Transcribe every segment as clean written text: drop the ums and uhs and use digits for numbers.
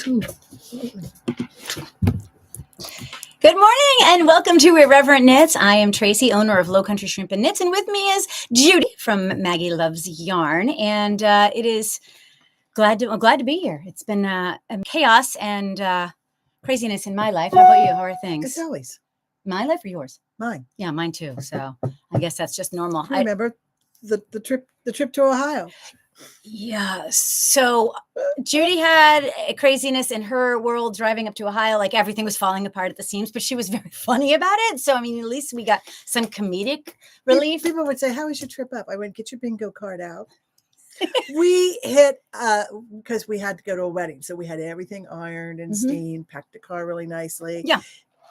Good morning and welcome to Irreverent Knits. I am Tracy, owner of Low Country Shrimp and Knits, and with me is Judy from Maggie Loves Yarn. And it is I'm glad to be here. It's been chaos and craziness in my life. How about you? How are things? It's always my life or yours? Mine. Yeah, mine too. So I guess that's just normal. I remember the trip to Ohio. Yeah. So Judy had a craziness in her world driving up to Ohio, like everything was falling apart at the seams, but she was very funny about it. So, I mean, at least we got some comedic relief. People would say, how was your trip up? I went, get your bingo card out. We hit, because we had to go to a wedding. So we had everything ironed and steamed, packed the car really nicely. Yeah.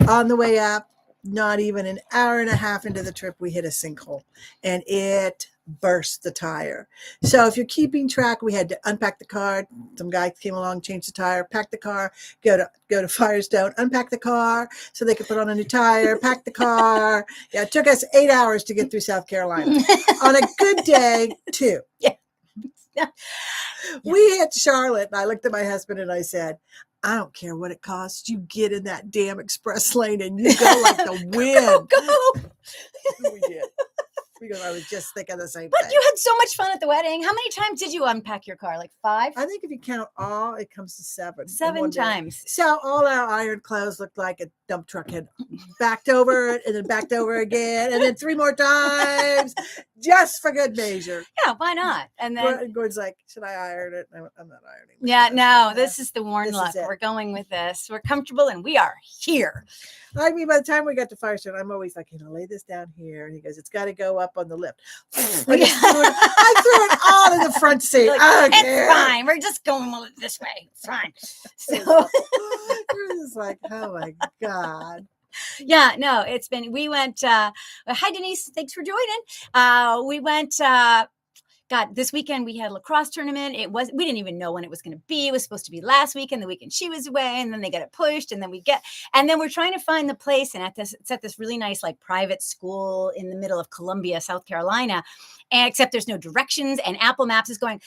On the way up, not even an hour and a half into the trip, we hit a sinkhole and it burst the tire. So if you're keeping track, we had to unpack the car. Some guy came along, changed the tire, pack the car, go to Firestone, unpack the car so they could put on a new tire, pack the car. Yeah, it took us 8 hours to get through South Carolina. On a good day, 2. Yeah. We hit Charlotte and I looked at my husband and I said, I don't care what it costs. You get in that damn express lane and you go like the wind. Go. We did. Because I was just thinking the same But thing. you had so much fun at the wedding. How many times did you unpack your car? Like 5? I think if you count all, it comes to 7. 7 times. So all our iron clothes looked like a dump truck had backed over it and then backed over again and then 3 more times just for good measure. Yeah, why not? And then Gordon's like, should I iron it? I'm not ironing. Yeah, no, this is the worn This look. is it. We're going with this. We're comfortable and we are here. I mean, by the time we got to Firestone, I'm always like, lay this down here. And he goes, it's got to go up on the lift. I threw it all in the front seat. Like, I don't it's care. fine. We're just going this way. It's fine. So You're just like, oh my God. yeah, no, we went, hi Denise, thanks for joining. We went, this weekend we had a lacrosse tournament. We didn't even know when it was going to be. It was supposed to be last weekend, the weekend she was away, and then they got it pushed, and then we're trying to find the place, and it's at this really nice, like, private school in the middle of Columbia, South Carolina, and except there's no directions, and Apple Maps is going,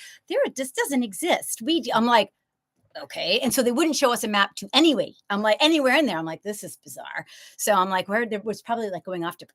this doesn't exist. I'm like, okay. And so they wouldn't show us a map to anyway. I'm like, anywhere in there. I'm like, this is bizarre. So I'm like, there was probably like going off to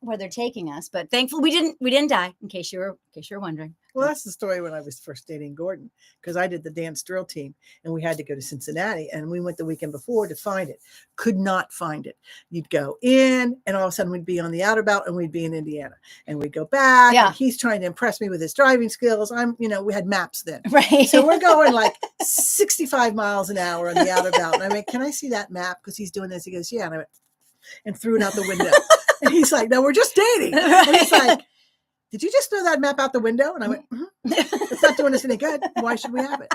where they're taking us, but thankfully we didn't die, in case you were wondering. Well, that's the story when I was first dating Gordon, because I did the dance drill team and we had to go to Cincinnati and we went the weekend before to find it. Could not find it. You'd go in and all of a sudden we'd be on the outer belt and we'd be in Indiana and we'd go back. Yeah. And he's trying to impress me with his driving skills. We had maps then. Right. So we're going like 65 miles an hour on the outer belt. And I went, can I see that map? Because he's doing this. He goes, yeah. And I went, and threw it out the window. And he's like, no, we're just dating. Right. And he's like, did you just throw that map out the window? And I went, it's not doing us any good. Why should we have it?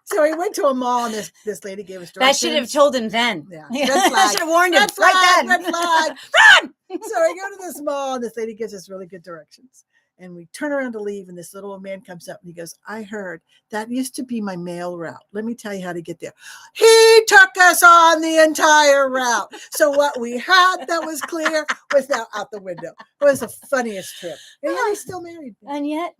So he went to a mall and this lady gave us directions. That should have told him then. Yeah. I should have warned him right then. Red flag. Run! So I go to this mall and this lady gives us really good directions. And we turn around to leave and this little old man comes up and he goes, I heard that used to be my mail route. Let me tell you how to get there. He took us on the entire route. So what we had that was clear was now out the window. It was the funniest trip. And yet he's still married. And yet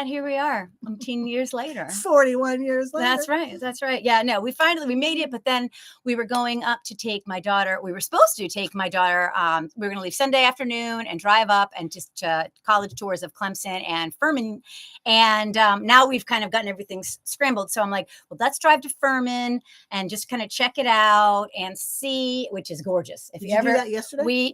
here we are 18 years later. 41 years later. That's right. Yeah, no, we made it, but then we were going up to take my daughter. We were supposed to take my daughter. We were going to leave Sunday afternoon and drive up and just college tours of Clemson and Furman. And now we've kind of gotten everything scrambled. So I'm like, well, let's drive to Furman and just kind of check it out and see, which is gorgeous. Did you do that yesterday? We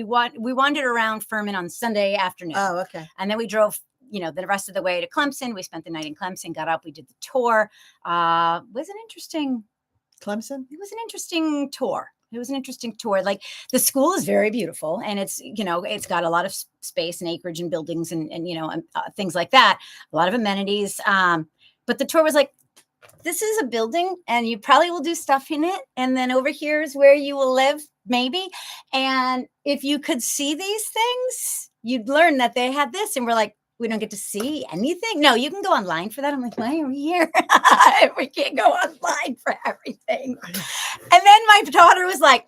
wandered around Furman on Sunday afternoon. Oh, okay. And then we drove, the rest of the way to Clemson. We spent the night in Clemson, got up, we did the tour. Was an interesting Clemson? It was an interesting tour. Like, the school is very beautiful and it's got a lot of space and acreage and buildings and things like that. A lot of amenities. But the tour was like, this is a building and you probably will do stuff in it. And then over here is where you will live, maybe. And if you could see these things, you'd learn that they had this. And we're like, we don't get to see anything. No, you can go online for that. I'm like, why are we here? We can't go online for everything. And then my daughter was like,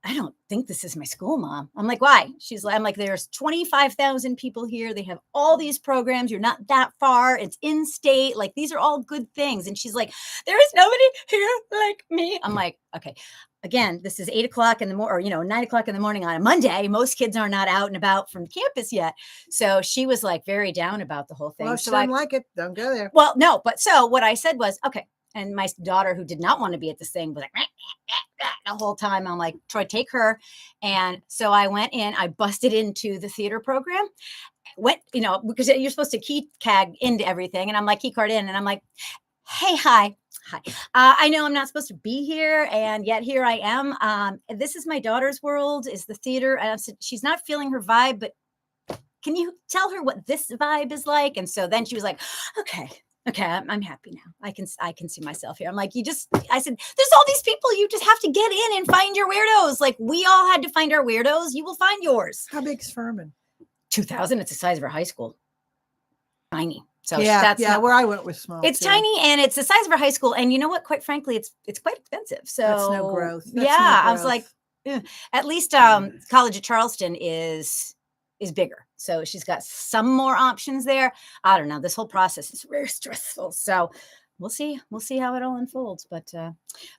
I don't think this is my school, Mom. I'm like, why? I'm like, there's 25,000 people here. They have all these programs. You're not that far. It's in state. Like, these are all good things. And she's like, there is nobody here like me. I'm like, okay. Again, this is 8:00 in the morning, or 9:00 in the morning on a Monday. Most kids are not out and about from campus yet. So she was like very down about the whole thing. Well, so she doesn't like it. Don't go there. Well, no, but so what I said was, okay. And my daughter, who did not want to be at this thing, was like the whole time. I'm like, Troy, take her. And so I went in, I busted into the theater program, because you're supposed to key tag into everything. And I'm like, key card in. And I'm like, hey, hi. I know I'm not supposed to be here, and yet here I am. This is my daughter's world, is the theater. And I said, she's not feeling her vibe, but can you tell her what this vibe is like? And so then she was like, okay, I'm happy now. I can see myself here. I'm like, I said, there's all these people. You just have to get in and find your weirdos. Like, we all had to find our weirdos. You will find yours. How big's Furman? 2,000. It's the size of our high school. Tiny. So where I went was small. It's tiny, and it's the size of our high school. And you know what? Quite frankly, it's quite expensive. So that's no growth. I was like, at least College of Charleston is bigger. So she's got some more options there. I don't know. This whole process is very stressful. So we'll see how it all unfolds. But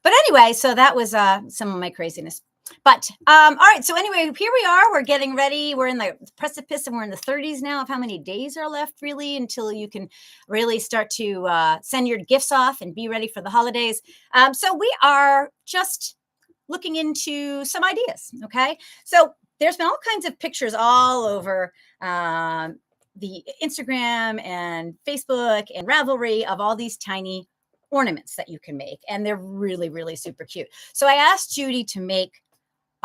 anyway, so that was some of my craziness. But all right. So anyway, here we are. We're getting ready. We're in the precipice, and we're in the 30s now of how many days are left, really, until you can really start to send your gifts off and be ready for the holidays. So we are just looking into some ideas. Okay. So there's been all kinds of pictures all over the Instagram and Facebook and Ravelry of all these tiny ornaments that you can make. And they're really, really super cute. So I asked Judy to make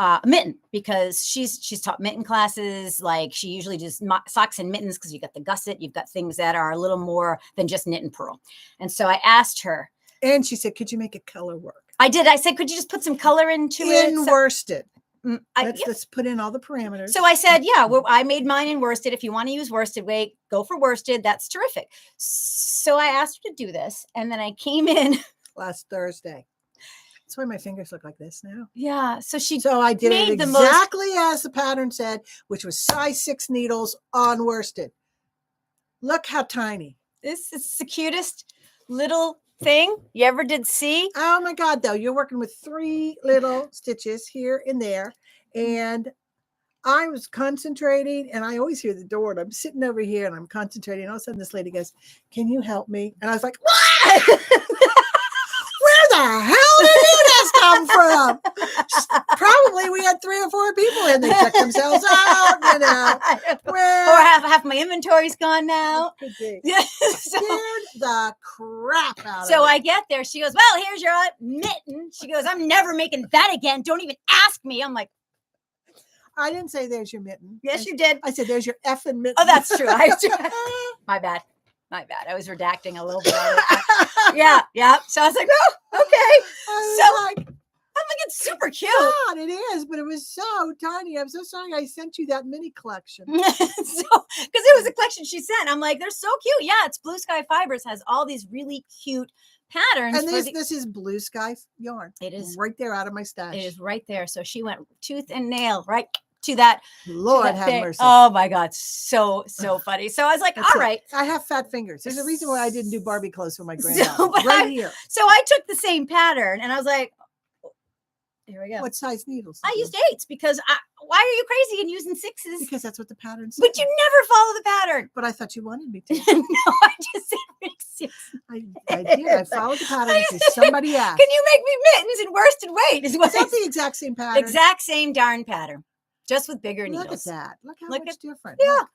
a mitten, because she's taught mitten classes. Like, she usually does socks and mittens, because you got the gusset, you've got things that are a little more than just knit and purl. And so I asked her. And she said, could you make it color work? I did. I said, could you just put some color into it? In worsted. Let's put in all the parameters. So I said, I made mine in worsted. If you want to use worsted weight, go for worsted. That's terrific. So I asked her to do this. And then I came in last Thursday. That's why my fingers look like this now. Yeah. So I did it exactly as the pattern said, which was size 6 needles on worsted. Look how tiny. This is the cutest little thing you ever did see. Oh my God, though. You're working with 3 little stitches here and there. And I was concentrating, and I always hear the door, and I'm sitting over here and I'm concentrating. And all of a sudden this lady goes, can you help me? And I was like, what? Where the hell did you just come from? Probably we had 3 or 4 people in. They checked themselves out, or half my inventory's gone now. Could be. Scared the crap out of So I get there. She goes, well, here's your mitten. She goes, I'm never making that again. Don't even ask me. I'm like, I didn't say there's your mitten. Yes, you did. I said there's your effing mitten. Oh, that's true. My bad. I was redacting a little bit. Yeah. So I was like, oh, okay. I'm like, it's super cute. God, it is, but it was so tiny. I'm so sorry I sent you that mini collection. Because it was a collection she sent. I'm like, they're so cute. Yeah, it's Blue Sky Fibers, has all these really cute patterns. And this is Blue Sky yarn. It is right there out of my stash. It is right there. So she went tooth and nail right to that. Lord have mercy. Oh my God. So funny. So I was like, all right. I have fat fingers. There's a reason why I didn't do Barbie clothes for my granddaughter. Here. So I took the same pattern and I was like, here we go. What size needles? I used 8s because why are you crazy and using 6s? Because that's what the pattern said. But you never follow the pattern. But I thought you wanted me to. No, I just said make 6. I did. I followed the pattern. Somebody asked. Can you make me mittens in worsted weight? Is that the exact same pattern? Exact same darn pattern. Just with bigger needles. Look at that. Look how much different. Yeah.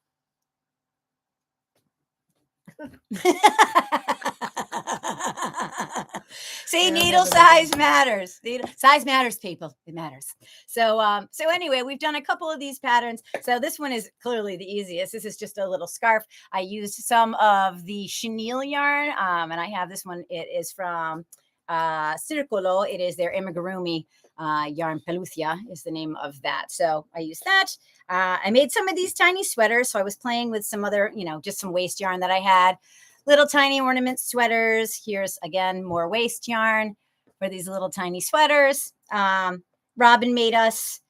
See, needle size matters. Size matters, people. It matters. So anyway, we've done a couple of these patterns. So this one is clearly the easiest. This is just a little scarf. I used some of the chenille yarn, and I have this one. It is from Circolo. It is their amigurumi yarn. Pelucia is the name of that. So I used that. I made some of these tiny sweaters. So I was playing with some other, just some waste yarn that I had. Little tiny ornament sweaters. Here's again more waste yarn for these little tiny sweaters. Robin made us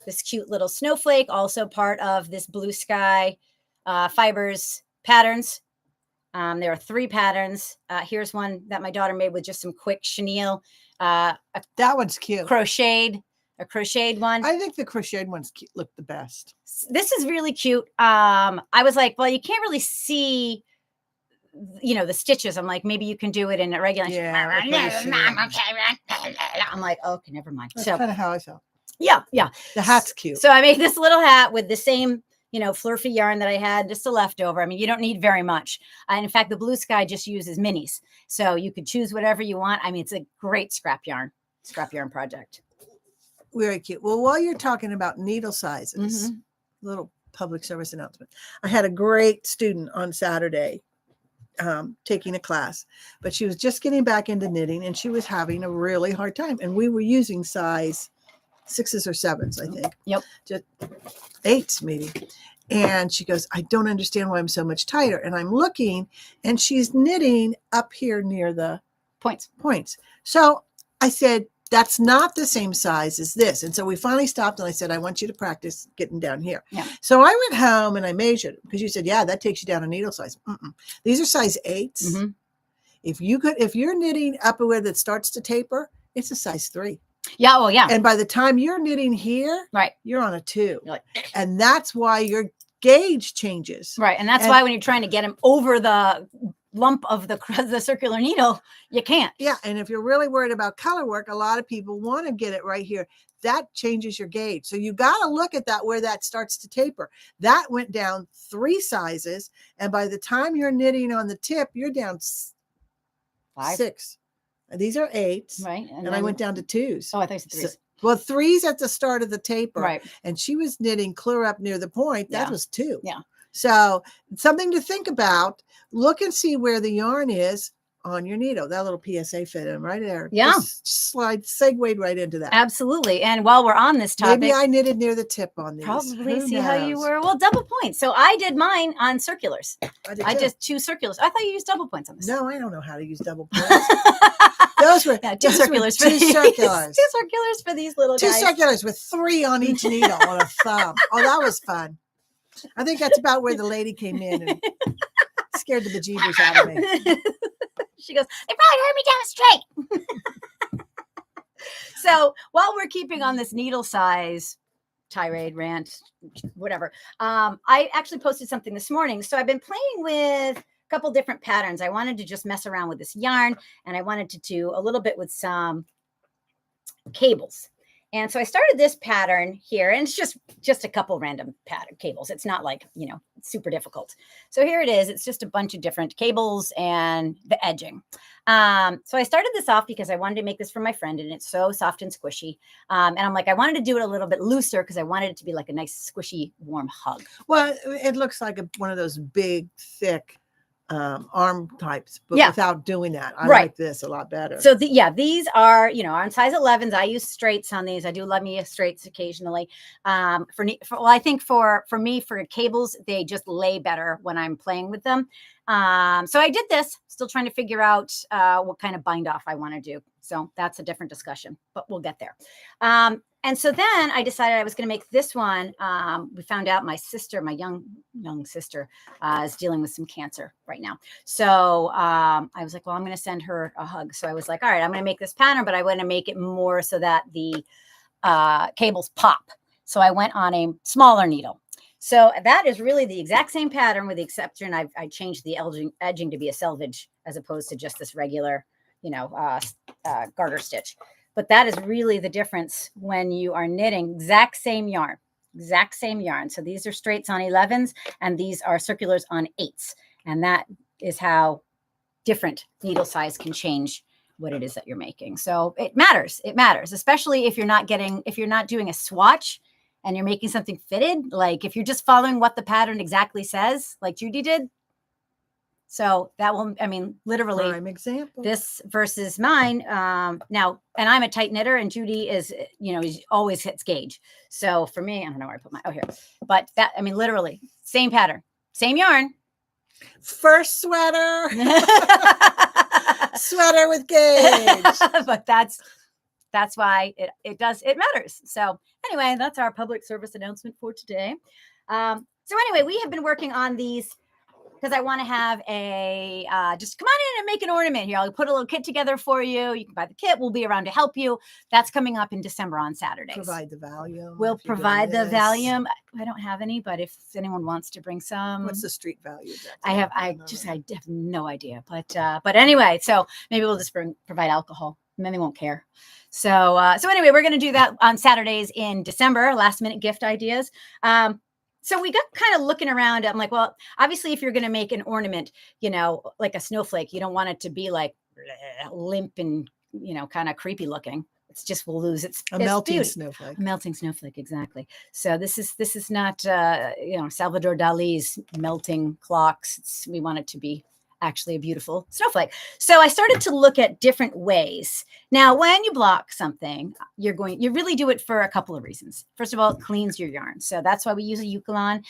this cute little snowflake, also part of this Blue Sky Fibers patterns. There are 3 patterns. Here's one that my daughter made with just some quick chenille. That one's cute. A crocheted one. I think the crocheted ones look the best. This is really cute. I was like, well, you can't really see, the stitches. I'm like, maybe you can do it in a regular. Yeah. I'm like, okay, never mind. That's kind of how I felt. Yeah. The hat's cute. So I made this little hat with the same, flurfy yarn that I had, just a leftover. I mean, you don't need very much. And in fact, the Blue Sky just uses minis. So you could choose whatever you want. I mean, it's a great scrap yarn project. Very cute. Well, while you're talking about needle sizes, little public service announcement. I had a great student on Saturday taking a class, but she was just getting back into knitting and she was having a really hard time. And we were using size 6s or 7s, I think. Yep. Just 8s maybe. And she goes, I don't understand why I'm so much tighter. And I'm looking and she's knitting up here near the points. So I said, that's not the same size as this. And so we finally stopped and I said, I want you to practice getting down here. Yeah. So I went home and I measured because you said, yeah, that takes you down a needle size. These are size 8s. Mm-hmm. If you're knitting up where that starts to taper, it's a size 3. Yeah. Oh, yeah. And by the time you're knitting here, right, you're on a 2. You're like, and that's why your gauge changes. Right. And that's why when you're trying to get them over the lump of the circular needle, you can't. Yeah. And if you're really worried about color work, a lot of people want to get it right here. That changes your gauge. So you got to look at that where that starts to taper. That went down 3 sizes. And by the time you're knitting on the tip, you're down 5. 6. These are 8s. Right. And I went down to 2s. Oh, I thought you said 3s. So, well, 3s at the start of the taper. Right. And she was knitting clear up near the point. That was 2. Yeah. So something to think about. Look and see where the yarn is on your needle. That little PSA fit in right there. Yeah. Just segued right into that. Absolutely. And while we're on this topic. Maybe I knitted near the tip on these. Probably see how you were. Well, double points. So I did mine on circulars. I did 2 circulars. I thought you used double points on this. No, I don't know how to use double points. Those were 2 circulars for 2 these. circulars. 2 circulars for these little 2 guys. circulars with 3 on each needle on a thumb. Oh, that was fun. I think that's about where the lady came in and scared the bejeebers out of me. She goes, they probably heard me down straight. So while we're keeping on this needle size tirade, rant, whatever, I actually posted something this morning. So I've been playing with a couple different patterns. I wanted to just mess around with this yarn and I wanted to do a little bit with some cables. And so I started this pattern here, and it's just a couple random cables. It's not like, super difficult. So here it is. It's just a bunch of different cables and the edging. So I started this off because I wanted to make this for my friend, and it's so soft and squishy. And I'm like, I wanted to do it a little bit looser because I wanted it to be like a nice, squishy, warm hug. Well, it looks like one of those big, thick arm types, but without doing that. I like this a lot better. So these are, on size 11s. I use straights on these. I do love me straights occasionally. I think for me, for cables, they just lay better when I'm playing with them. So I did this, still trying to figure out what kind of bind off I want to do. So that's a different discussion, but we'll get there. And so then I decided I was going to make this one. We found out my sister, my young sister, is dealing with some cancer right now. So I was like, well, I'm going to send her a hug. So I was like, all right, I'm going to make this pattern, but I want to make it more so that the cables pop. So I went on a smaller needle. So that is really the exact same pattern with the exception I changed the edging to be a selvage as opposed to just this regular, garter stitch. But that is really the difference when you are knitting exact same yarn. So these are straights on 11s and these are circulars on 8s. And that is how different needle size can change what it is that you're making. So it matters, especially if you're not doing a swatch and you're making something fitted. Like if you're just following what the pattern exactly says, like Judy did. So that will, literally prime example. This versus mine. Now, and I'm a tight knitter and Judy is, always hits gauge. So for me, I don't know where I put here, but that, literally same pattern, same yarn. First sweater, sweater with gauge. But that's that's why it matters. So anyway, that's our public service announcement for today. So anyway, we have been working on these because I want to have a, just come on in and make an ornament here. I'll put a little kit together for you. You can buy the kit. We'll be around to help you. That's coming up in December on Saturdays. Provide the volume. We'll provide the volume. I don't have any, but if anyone wants to bring some. What's the street value? I have no idea. But anyway, so maybe we'll just provide alcohol and then they won't care. So anyway, we're going to do that on Saturdays in December, last minute gift ideas. So we got kind of looking around. I'm like, well, obviously, if you're going to make an ornament, like a snowflake, you don't want it to be like limp and, kind of creepy looking. It's just will lose its melting beauty. Snowflake. A melting snowflake, exactly. So this is not, Salvador Dali's melting clocks. We want it to be actually a beautiful snowflake. So I started to look at different ways. Now, when you block something, you really do it for a couple of reasons. First of all, it cleans your yarn. So that's why we use a Eucalyptus.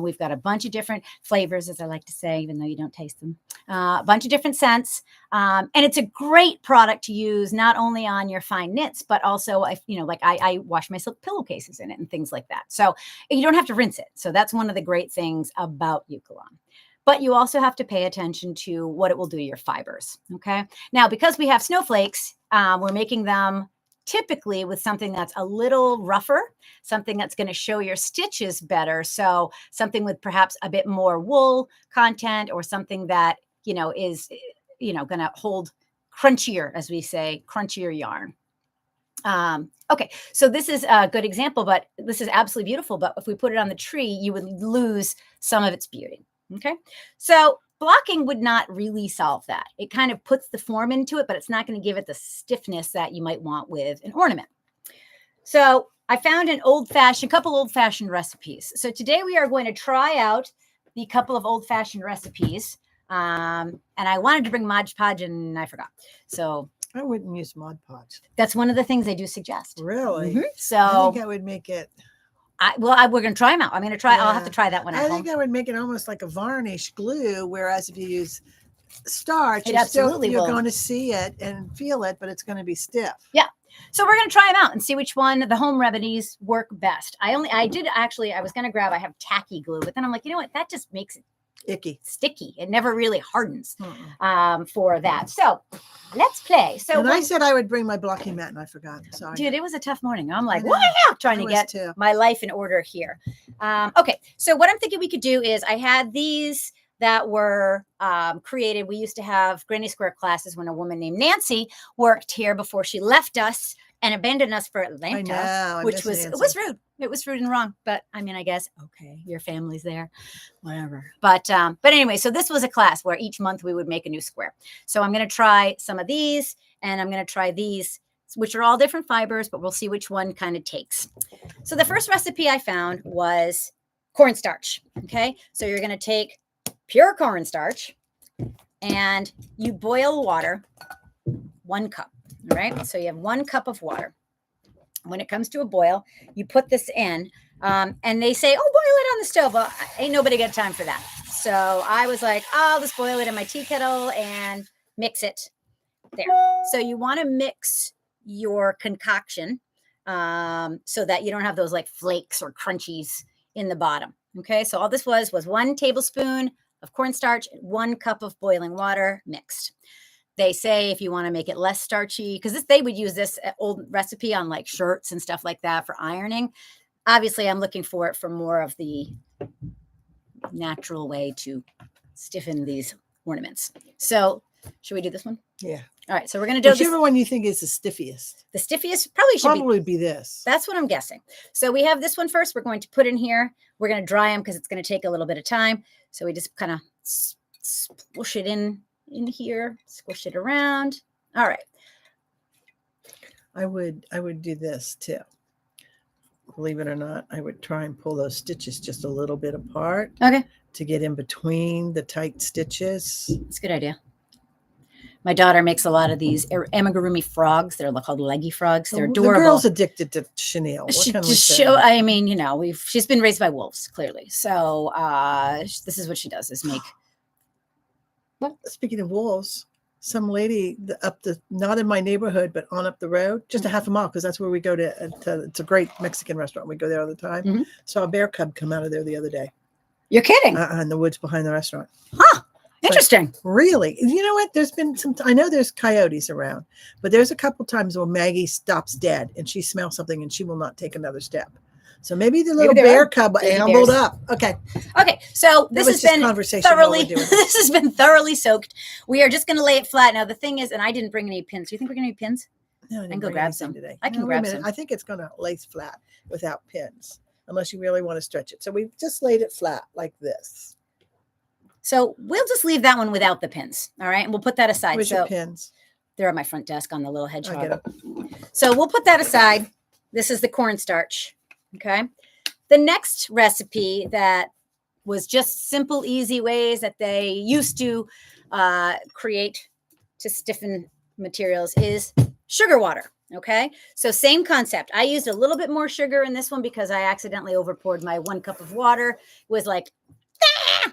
We've got a bunch of different flavors, as I like to say, even though you don't taste them. A bunch of different scents. And it's a great product to use not only on your fine knits, but also, I wash my silk pillowcases in it and things like that. So you don't have to rinse it. So that's one of the great things about Eucalyptus. But you also have to pay attention to what it will do to your fibers. Okay. Now, because we have snowflakes, we're making them typically with something that's a little rougher, something that's going to show your stitches better. So something with perhaps a bit more wool content, or something that, is, going to hold crunchier, as we say, crunchier yarn. Okay, so this is a good example, but this is absolutely beautiful. But if we put it on the tree, you would lose some of its beauty. Okay, so blocking would not really solve that. It kind of puts the form into it, but it's not going to give it the stiffness that you might want with an ornament. So I found couple old-fashioned recipes. So today we are going to try out the couple of old-fashioned recipes. And I wanted to bring Mod Podge and I forgot. So I wouldn't use Mod Podge. That's one of the things they do suggest. Really? Mm-hmm. So I think I would make it. We're going to try them out. I'm going to try. Yeah. I'll have to try that one out. I think I would make it almost like a varnish glue, whereas if you use starch, you're going to see it and feel it, but it's going to be stiff. Yeah. So we're going to try them out and see which one the home remedies work best. I was going to grab, I have tacky glue, but then I'm like, you know what? That just makes it icky, sticky. It never really hardens for that. So let's play. So I said I would bring my blocking mat and I forgot. Sorry. Dude, it was a tough morning. I'm like, what? Trying to get my life in order here. Okay. So what I'm thinking we could do is I had these that were created. We used to have Granny Square classes when a woman named Nancy worked here before she left us and abandoned us for Atlanta, which was Nancy. It was rude. It was rude and wrong, but I mean, I guess, okay, your family's there, whatever. But anyway, so this was a class where each month we would make a new square. So I'm going to try some of these and I'm going to try these, which are all different fibers, but we'll see which one kind of takes. So the first recipe I found was cornstarch. Okay. So you're going to take pure cornstarch and you boil water, 1 cup. All right. So you have 1 cup of water. When it comes to a boil, you put this in and they say, oh, boil it on the stove. Well, ain't nobody got time for that. So I was like, I'll just boil it in my tea kettle and mix it there. So you want to mix your concoction so that you don't have those like flakes or crunchies in the bottom. Okay. So all this was 1 tablespoon of cornstarch, 1 cup of boiling water mixed. They say if you want to make it less starchy, because they would use this old recipe on like shirts and stuff like that for ironing. Obviously, I'm looking for it for more of the natural way to stiffen these ornaments. So should we do this one? Yeah. All right. So we're going to do whichever one you think is the stiffiest. The stiffiest probably be this. That's what I'm guessing. So we have this one first. We're going to put in here. We're going to dry them because it's going to take a little bit of time. So we just kind of squish it in here, squish it around. All right. I would do this too. Believe it or not, I would try and pull those stitches just a little bit apart. Okay. To get in between the tight stitches. It's a good idea. My daughter makes a lot of these amigurumi frogs. They're called leggy frogs. They're adorable. The girl's addicted to chenille. I mean, she's been raised by wolves, clearly. So this is what she does: is make. Well, speaking of wolves, some lady not in my neighborhood, but on up the road, just a half a mile, because that's where we go to. It's a great Mexican restaurant. We go there all the time. Mhm. Saw a bear cub come out of there the other day. You're kidding. In the woods behind the restaurant. Huh. Interesting. Like, really? You know what? There's been I know there's coyotes around, but there's a couple times where Maggie stops dead and she smells something and she will not take another step. So maybe the little bear cub ambled up. Okay. Okay. So this has been thoroughly, this has been thoroughly soaked. We are just going to lay it flat. Now, the thing is, and I didn't bring any pins. Do you think we're going to need pins? No, I can go grab some today. I can grab some. I think it's going to lace flat without pins, unless you really want to stretch it. So we've just laid it flat like this. So we'll just leave that one without the pins. All right. And we'll put that aside. Where's your pins? They're at my front desk on the little hedgehog. I get them. So we'll put that aside. This is the cornstarch. Okay. The next recipe that was just simple, easy ways that they used to create to stiffen materials is sugar water. Okay. So same concept. I used a little bit more sugar in this one because I accidentally overpoured my 1 cup of water. It was like,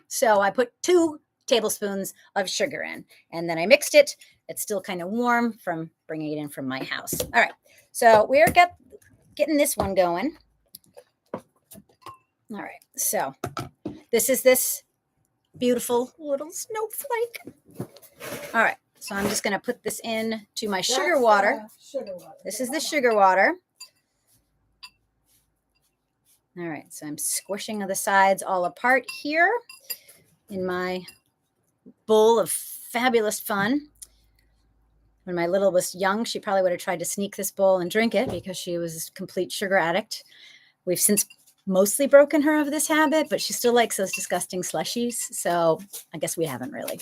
so I put 2 tablespoons of sugar in, and then I mixed it. It's still kind of warm from bringing it in from my house. All right. So we're getting this one going. All right. So this is this beautiful little snowflake. All right. So I'm just going to put this in to my sugar water. This is the sugar water. All right, so I'm squishing the sides all apart here in my bowl of fabulous fun. When my little was young, she probably would have tried to sneak this bowl and drink it because she was a complete sugar addict. We've since mostly broken her of this habit, but she still likes those disgusting slushies. So I guess we haven't really.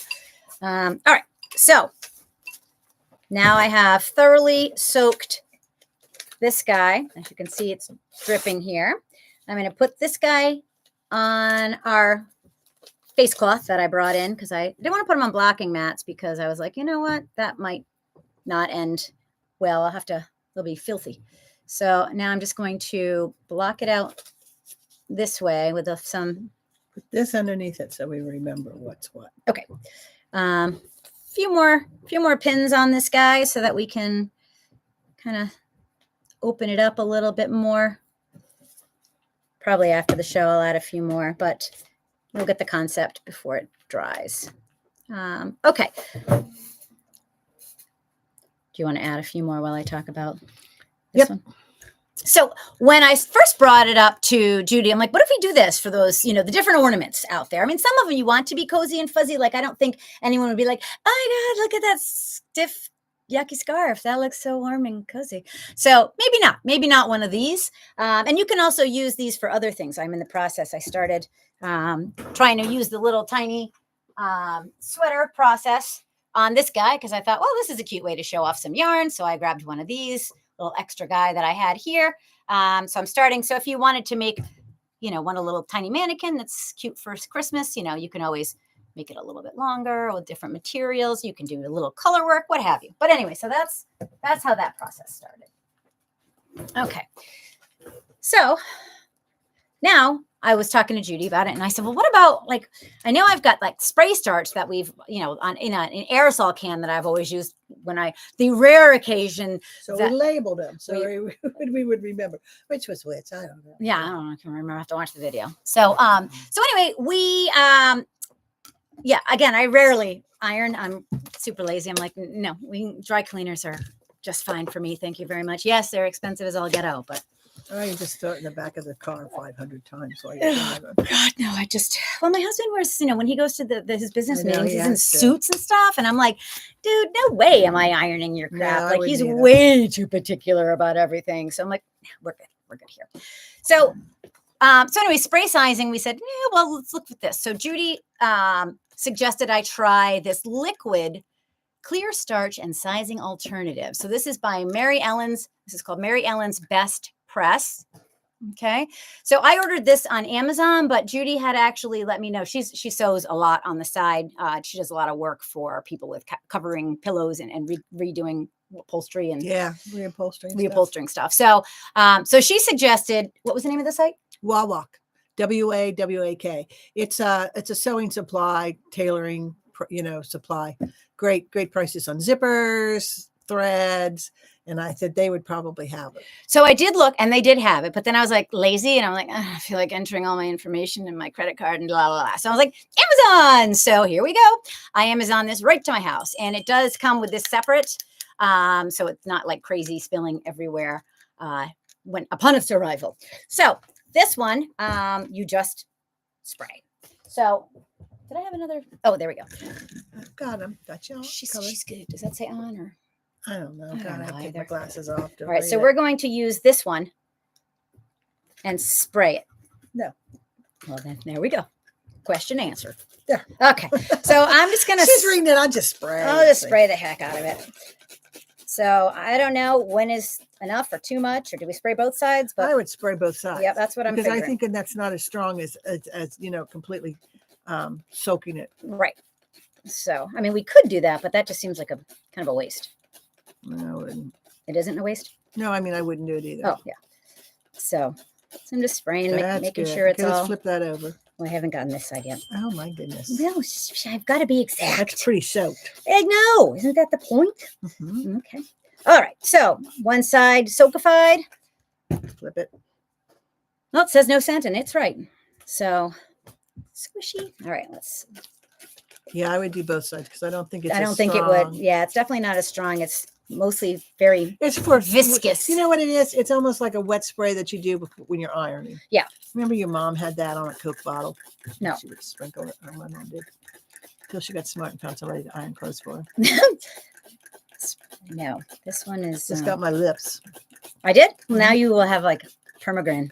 All right, so now I have thoroughly soaked this guy. As you can see, it's dripping here. I'm going to put this guy on our face cloth that I brought in because I didn't want to put them on blocking mats because I was like, you know what, that might not end well. They'll be filthy. So now I'm just going to block it out this way with some. Put this underneath it so we remember what's what. Okay. Few more pins on this guy so that we can kind of open it up a little bit more. Probably after the show, I'll add a few more, but you'll get the concept before it dries. Okay. Do you want to add a few more while I talk about this one? So when I first brought it up to Judy, I'm like, what if we do this for those, the different ornaments out there? I mean, some of them you want to be cozy and fuzzy. Like, I don't think anyone would be like, oh my God, look at that stiff, yucky scarf. That looks so warm and cozy. So maybe not one of these. And you can also use these for other things. I'm in the process. I started trying to use the little tiny sweater process on this guy because I thought, well, this is a cute way to show off some yarn. So I grabbed one of these little extra guy that I had here. So I'm starting. So if you wanted to make, want a little tiny mannequin that's cute for Christmas, you can always make it a little bit longer with different materials. You can do a little color work, what have you. But anyway, so that's how that process started. Okay. So now I was talking to Judy about it and I said, well, what about I know I've got spray starch that we've, in an aerosol can that I've always used the rare occasion. So we labeled them. So we would remember which was which. I don't know. Yeah, I don't know. I can remember. I have to watch the video. So anyway, we, again, I rarely iron. I'm super lazy. I'm like, no, dry cleaners are just fine for me. Thank you very much. Yes, they're expensive as all get out, but. Oh, you just throw it in the back of the car 500 times. While you're God, no, my husband wears, when he goes to his business meetings, he's in suits and stuff. And I'm like, dude, no way am I ironing your crap. No, he's way too particular about everything. So I'm like, we're good. We're good here. So anyway, spray sizing, we said, yeah, well, let's look at this. So Judy suggested I try this liquid clear starch and sizing alternative. So this is by Mary Ellen's. This is called Mary Ellen's Best Press. Okay. So I ordered this on Amazon, but Judy had actually let me know she sews a lot on the side. She does a lot of work for people with covering pillows and redoing upholstery and reupholstering stuff. So, so she suggested, what was the name of the site? Wawak, WAWAK. It's a sewing supply, tailoring, supply. great prices on zippers, threads, and I said they would probably have it. So I did look, and they did have it, but then I was like lazy, and I'm like, I feel like entering all my information in my credit card and blah, blah, blah. So I was like, Amazon. So here we go. I Amazon this right to my house, and it does come with this separate. So it's not like crazy spilling everywhere when upon its arrival. So this one, you just spray. So did I have another? Oh, there we go. I've got them. Got you all. She's good. Does that say on or? I don't know. I don't I have know to take my either. glasses off. All right, so we're going to use this one and spray it. No. Well, then there we go. Question answered. Yeah. Okay. So I'm just gonna. She's reading it. I'll just spray. I'll just spray the heck out of it. So I don't know when is enough or too much, or do we spray both sides? But I would spray both sides. yeah, that's what I'm because figuring. I think that's not as strong as completely soaking it. Right. So I mean, we could do that, but that just seems like a kind of a waste. No, I wouldn't. It isn't a waste. No, I mean I wouldn't do it either. Oh yeah. So I'm just spraying, making good. sure it's okay, all. Let's flip that over. Well, I haven't gotten this side yet. Oh my goodness. No, I've got to be exact. That's pretty soaked. I know. Isn't that the point? Mm-hmm. Okay. All right. So one side soakified. Flip it. Well, it says no scent, and it's right. So squishy. All right. Let's. Yeah, I would do both sides because I don't think it's. I don't think it would. Yeah, it's definitely not as strong. It's mostly very. It's for viscous. You know what it is? It's almost like a wet spray that you do when you're ironing. Yeah. Remember your mom had that on a Coke bottle? No. She would sprinkle it. My mom did. Until she got smart and found somebody to iron clothes for her. No, this one is. Just got my lips. I did. Well, now you will have like permagran.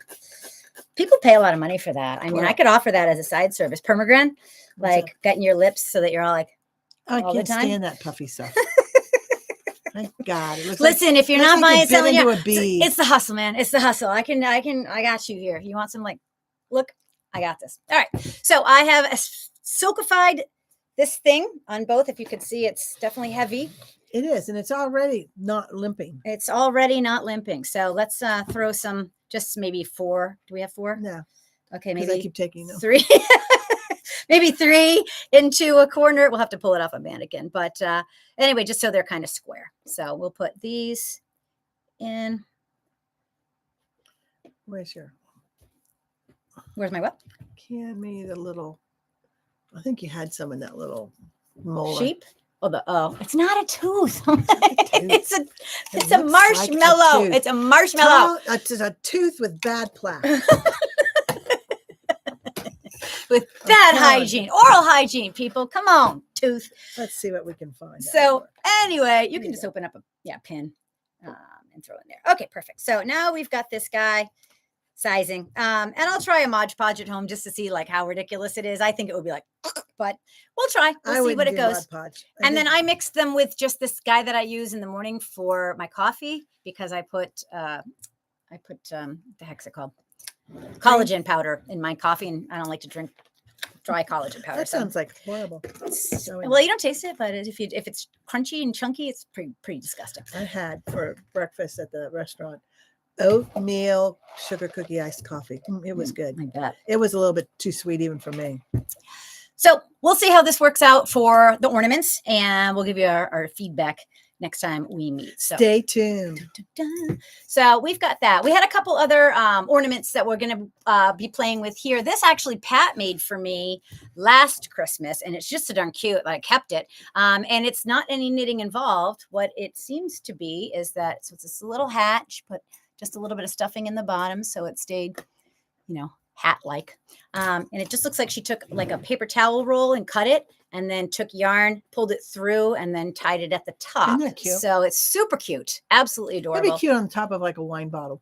People pay a lot of money for that. I mean, Well, I could offer that as a side service. Permagran, like getting your lips so that you're all like. I all can't the time? stand that puffy stuff. My God, it looks Listen, if you're looks not like buying you bit selling, into a bee. it's the hustle, man. It's the hustle. I got you here. You want some like, look, I got this. All right. So I have silkified this thing on both. If you could see, it's definitely heavy. It is, and it's already not limping. It's already not limping. So let's throw some, just maybe 4. Do we have 4? No. Okay, Maybe maybe I keep taking them. 3. Maybe 3 into a corner. We'll have to pull it off a mannequin. But anyway, just so they're kind of square. So we'll put these in. Where's my what? Can me the little. I think you had some in that little molar. Sheep? Oh, it's not a tooth. It's a marshmallow. It's a marshmallow. It's a tooth with bad plaque. With bad hygiene, oral hygiene, people. Come on, tooth. Let's see what we can find. So anyway, you can just open up a pin and throw in there. Okay, perfect. So now we've got this guy sizing. And I'll try a Mod Podge at home just to see like how ridiculous it is. I think it would be like, but we'll try. We'll see what it goes. And then I mix them with just this guy that I use in the morning for my coffee because I put the heck's it called? Collagen powder in my coffee, and I don't like to drink dry collagen powder. That sounds like horrible. Well, you don't taste it, but if it's crunchy and chunky, it's pretty disgusting. I had for breakfast at the restaurant oatmeal sugar cookie iced coffee. It was good. I bet. It was a little bit too sweet even for me. So we'll see how this works out for the ornaments, and we'll give you our feedback next time we meet. So stay tuned. So we've got that. We had a couple other ornaments that we're going to be playing with here. This actually Pat made for me last Christmas, and it's just so darn cute that I kept it. And it's not any knitting involved. What it seems to be is that, so it's this little hat. She put just a little bit of stuffing in the bottom, so it stayed, hat-like. And it just looks like she took like a paper towel roll and cut it, and then took yarn, pulled it through, and then tied it at the top. Isn't that cute? So it's super cute. Absolutely adorable. That'd be cute on top of like a wine bottle.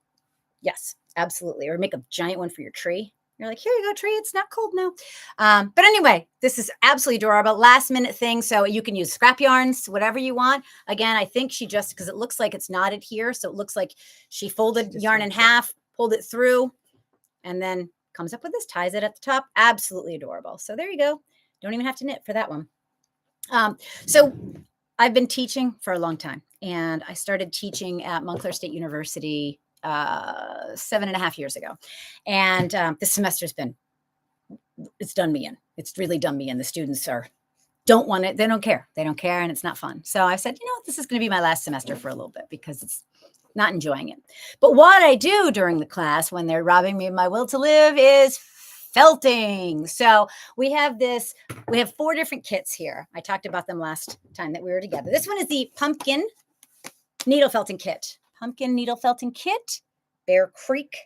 Yes, absolutely. Or make a giant one for your tree. You're like, here you go, tree. It's not cold now. But anyway, this is absolutely adorable. Last minute thing. So you can use scrap yarns, whatever you want. Again, I think she just, because it looks like it's knotted here. So it looks like she folded yarn in half, pulled it through, and then comes up with this, ties it at the top. Absolutely adorable. So there you go. Don't even have to knit for that one. So I've been teaching for a long time, and I started teaching at Montclair State University 7.5 years ago. And this semester's it's done me in. It's really done me in. The students are don't want it. They don't care. They don't care. And it's not fun. So I said, you know what, this is going to be my last semester for a little bit because it's not enjoying it. But what I do during the class when they're robbing me of my will to live is felting. So we have 4 different kits here. I talked about them last time that we were together. This one is the pumpkin needle felting kit. Pumpkin needle felting kit, Bear Creek.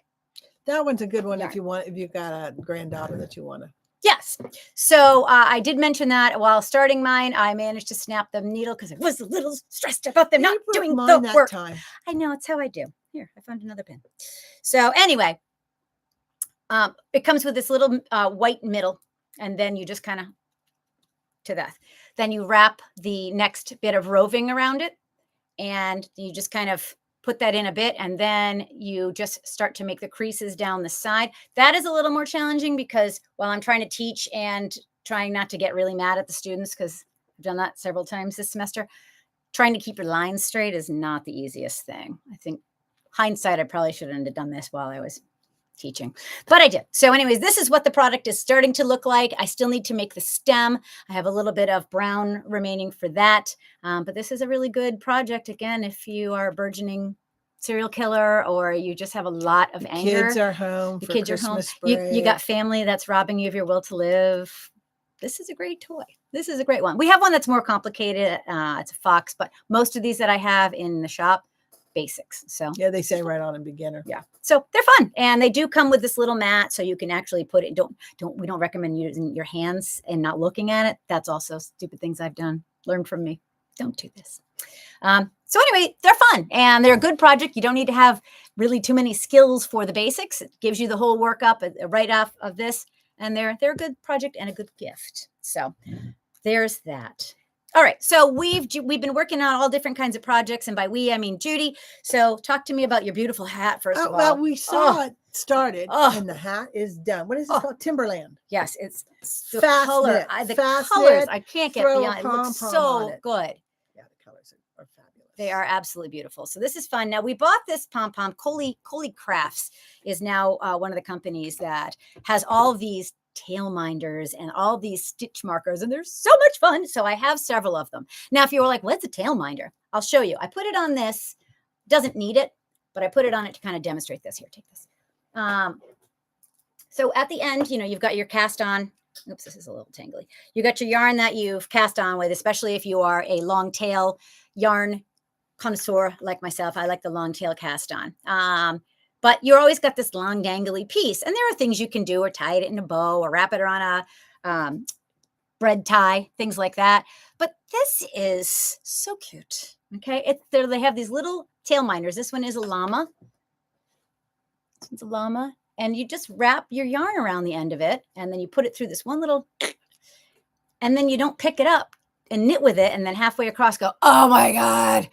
That one's a good one yarn. if you've got a granddaughter that you want to. Yes. So I did mention that while starting mine, I managed to snap the needle because I was a little stressed about them not doing the work. Time. I know, it's how I do. Here, I found another pin. So anyway, it comes with this little white middle, and then you just kind of to that. Then you wrap the next bit of roving around it, and you just kind of put that in a bit, and then you just start to make the creases down the side. That is a little more challenging because while I'm trying to teach and trying not to get really mad at the students, because I've done that several times this semester, trying to keep your lines straight is not the easiest thing. I think hindsight, I probably shouldn't have done this while I was teaching, but I did. So anyways, this is what the product is starting to look like. I still need to make the stem. I have a little bit of brown remaining for that. But this is a really good project. Again, if you are a burgeoning serial killer or you just have a lot of anger. Kids are home. The kids are home. You got family that's robbing you of your will to live. This is a great toy. This is a great one. We have one that's more complicated. It's a fox, but most of these that I have in the shop, basics. So yeah, they say right on in beginner. Yeah. So they're fun. And they do come with this little mat so you can actually put it. We don't recommend using your hands and not looking at it. That's also stupid things I've done. Learn from me. Don't do this. So anyway, they're fun and they're a good project. You don't need to have really too many skills for the basics. It gives you the whole workup right off of this. And they're a good project and a good gift. So there's that. All right. So we've been working on all different kinds of projects. And by we, I mean Judy. So talk to me about your beautiful hat first of all. Well, we saw it started and the hat is done. What is it called? Timberland. Yes. It's the fast color. Knit, the fast colors. knit, I can't get throw beyond. It looks so good. Yeah, the colors are fabulous. They are absolutely beautiful. So this is fun. Now we bought this pom-pom. Coley Crafts is now one of the companies that has all of these tail minders and all these stitch markers, and they're so much fun. So I have several of them. Now, if you were like, what's a tail minder? I'll show you. I put it on this. Doesn't need it, but I put it on it to kind of demonstrate this. Here, take this. So at the end, you've got your cast on. Oops, this is a little tangly. You got your yarn that you've cast on with, especially if you are a long tail yarn connoisseur like myself. I like the long tail cast on. But you're always got this long dangly piece. And there are things you can do or tie it in a bow or wrap it around a bread tie, things like that. But this is so cute. Okay. They have these little tail minders. This one is a llama. This one's a llama. And you just wrap your yarn around the end of it. And then you put it through this one little, and then you don't pick it up and knit with it. And then halfway across go, oh my God.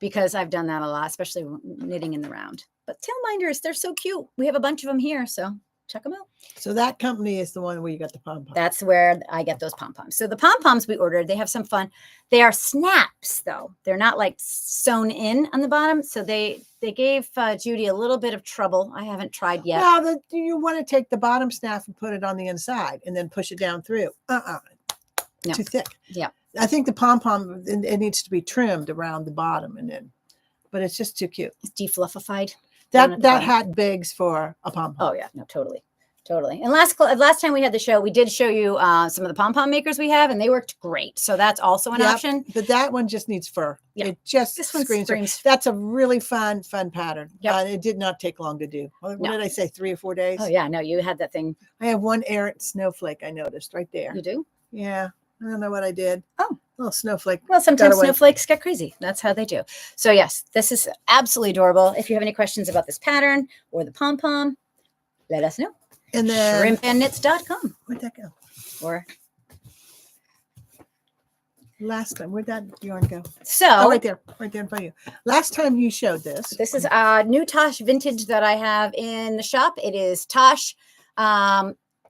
Because I've done that a lot, especially knitting in the round. But tail minders, they're so cute. We have a bunch of them here, so check them out. So that company is the one where you got the pom-poms. That's where I get those pom-poms. So the pom-poms we ordered, they have some fun. They are snaps, though. They're not like sewn in on the bottom. So they gave Judy a little bit of trouble. I haven't tried yet. Well, you want to take the bottom snap and put it on the inside and then push it down through. No. Too thick. Yeah. I think the pom-pom, it needs to be trimmed around the bottom but it's just too cute. It's defluffified. That hat begs for a pom-pom. Oh yeah, no, totally. And last time we had the show, we did show you some of the pom-pom makers we have, and they worked great. So that's also an option. But that one just needs fur. Yeah. It just screams. That's a really fun pattern. Yep. It did not take long to do. What did I say, 3 or 4 days? Oh yeah, no, you had that thing. I have one errant snowflake I noticed right there. You do? Yeah. I don't know what I did. Oh, a little snowflake. Well, sometimes snowflakes get crazy. That's how they do. So yes, this is absolutely adorable. If you have any questions about this pattern or the pom-pom, let us know. And then shrimpandknits.com. Where'd that go? Or last time, where'd that yarn go? So right there in front of you. Last time you showed this. This is new Tosh vintage that I have in the shop. It is Tosh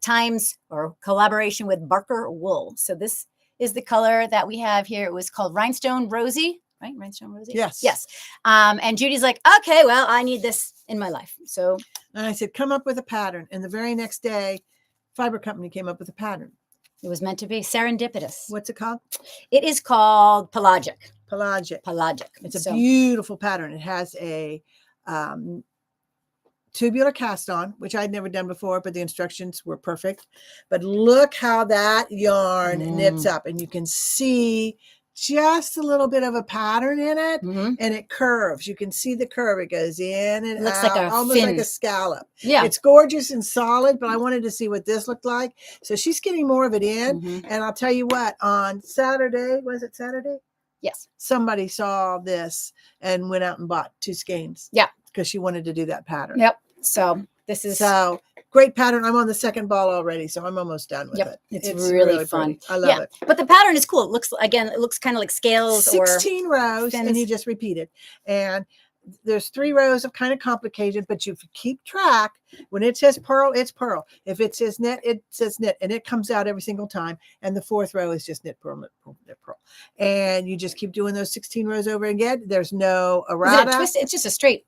times or collaboration with Barker Wool. So this is the color that we have here. It was called Rhinestone Rosie, right? Rhinestone Rosie. Yes. And Judy's like, okay, well, I need this in my life. So and I said, come up with a pattern. And the very next day, Fiber Company came up with a pattern. It was meant to be serendipitous. What's it called? It is called pelagic. Pelagic. Pelagic. It's a beautiful pattern. It has a tubular cast on, which I'd never done before, but the instructions were perfect. But look how that yarn knits up, and you can see just a little bit of a pattern in it, and it curves. You can see the curve. It goes in and looks out, like almost like a scallop. Yeah. It's gorgeous and solid, but I wanted to see what this looked like. So she's getting more of it in. And I'll tell you what, on Saturday, was it Saturday? Yes. Somebody saw this and went out and bought 2 skeins. Yeah. Because she wanted to do that pattern. Yep. So this is great pattern. I'm on the second ball already, so I'm almost done with it. It's really fun. Pretty. I love it. But the pattern is cool. It looks kind of like scales 16 rows, fins. and you just repeat it. And there's 3 rows of kind of complicated, but you keep track. When it says purl, it's purl. If it says knit, it says knit, and it comes out every single time. And the 4th row is just knit, purl, knit, purl, knit, purl. And you just keep doing those 16 rows over again. There's no errata. It's just a straight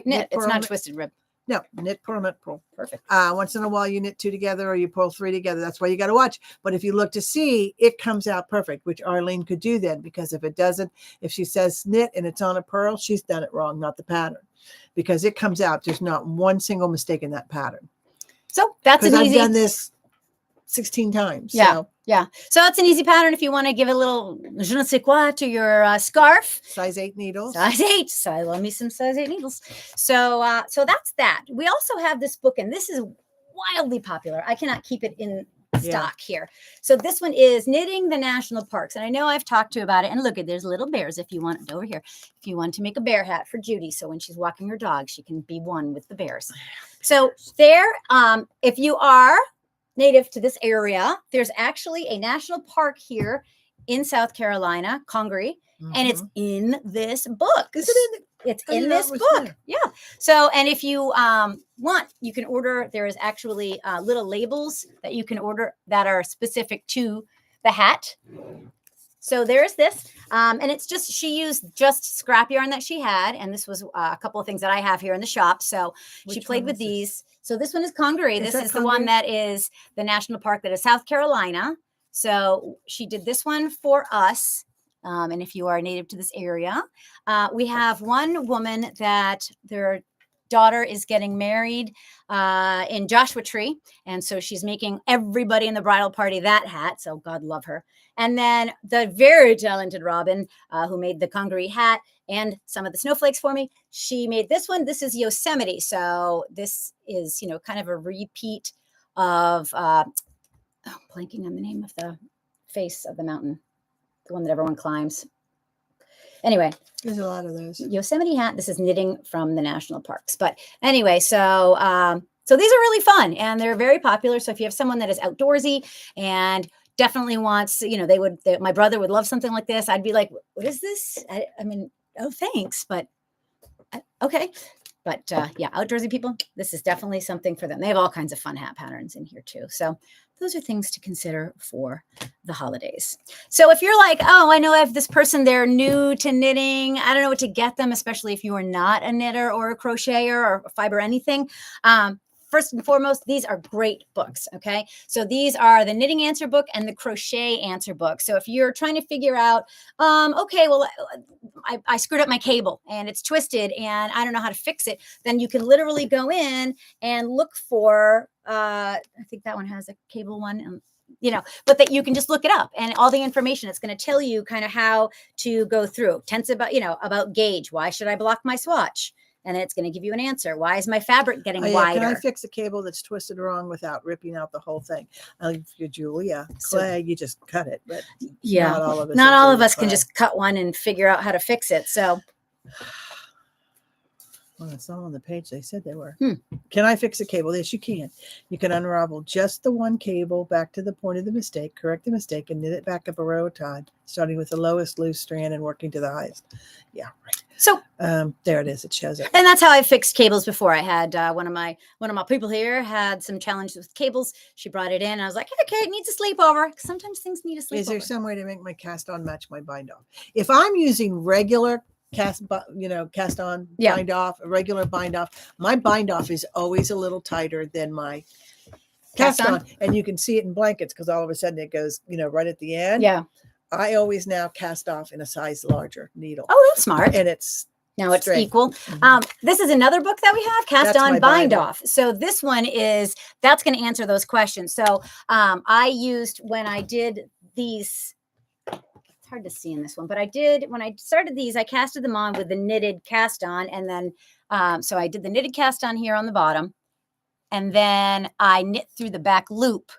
knit. It's not twisted rib. No, knit, purl, knit, purl. Perfect. Once in a while you knit 2 together or you pull 3 together. That's why you got to watch. But if you look to see, it comes out perfect, which Arlene could do then, because if it doesn't, if she says knit and it's on a purl, she's done it wrong, not the pattern, because it comes out. There's not one single mistake in that pattern. So that's an easy. I've done this 16 times. Yeah. So. Yeah. So that's an easy pattern if you want to give a little je ne sais quoi to your scarf. Size 8 needles. Size 8. So I love me some size 8 needles. So that's that. We also have this book, and this is wildly popular. I cannot keep it in stock here. So this one is Knitting the National Parks. And I know I've talked to you about it. And look, there's little bears if you want over here. If you want to make a bear hat for Judy, so when she's walking her dog, she can be one with the bears. So there, if you are native to this area, there's actually a national park here in South Carolina, Congaree, and it's in this book. Is it it's in this book. There. Yeah. So, and if you want, you can order. There is actually little labels that you can order that are specific to the hat. So there's this, and it's just, she used just scrap yarn that she had, and this was a couple of things that I have here in the shop. So she played with these. So this one is Congaree. This is the one that is the national park that is South Carolina. So she did this one for us. And if you are native to this area, we have one woman that their daughter is getting married in Joshua Tree. And so she's making everybody in the bridal party that hat. So God love her. And then the very talented Robin, who made the Congaree hat and some of the snowflakes for me, she made this one. This is Yosemite. So this is, kind of a repeat of, blanking on the name of the face of the mountain, the one that everyone climbs. Anyway, there's a lot of those. Yosemite hat. This is knitting from the national parks. But anyway, so these are really fun and they're very popular. So if you have someone that is outdoorsy and definitely wants, my brother would love something like this. I'd be like, what is this? I mean, oh, thanks. But okay. But outdoorsy people, this is definitely something for them. They have all kinds of fun hat patterns in here too. So those are things to consider for the holidays. So if you're like, oh, I know I have this person, they're new to knitting, I don't know what to get them, especially if you are not a knitter or a crocheter or a fiber anything. First and foremost, these are great books, okay? So these are the knitting answer book and the crochet answer book. So if you're trying to figure out, okay, well, I screwed up my cable and it's twisted and I don't know how to fix it, then you can literally go in and look for, I think that one has a cable one, and but that you can just look it up and all the information, it's going to tell you kind of how to go through. Tense about gauge. Why should I block my swatch? And it's going to give you an answer. Why is my fabric getting wider? Can I fix a cable that's twisted wrong without ripping out the whole thing? If you're Julia Clay, you just cut it. But not all of us can just cut one and figure out how to fix it. So, well, it's not on the page. They said they were. Can I fix a cable? Yes, you can. You can unravel just the one cable back to the point of the mistake, correct the mistake, and knit it back up a row at a time, starting with the lowest loose strand and working to the highest. Yeah, right. So there it is. It shows it. And that's how I fixed cables before. I had one of my people here had some challenges with cables. She brought it in. I was like, okay, it needs a sleepover. Sometimes things need a sleepover. Is there some way to make my cast on match my bind off? If I'm using regular cast on bind off, a regular bind off, my bind off is always a little tighter than my cast on, and you can see it in blankets because all of a sudden it goes, right at the end. Yeah. I always now cast off in a size larger needle. Oh, that's smart. And it's now it's straight. equal. This is another book that we have, Cast On, Bind Off. So this one that's going to answer those questions. So I used, when I did these, it's hard to see in this one, but when I started these, I casted them on with the knitted cast on. And then, so I did the knitted cast on here on the bottom. And then I knit through the back loop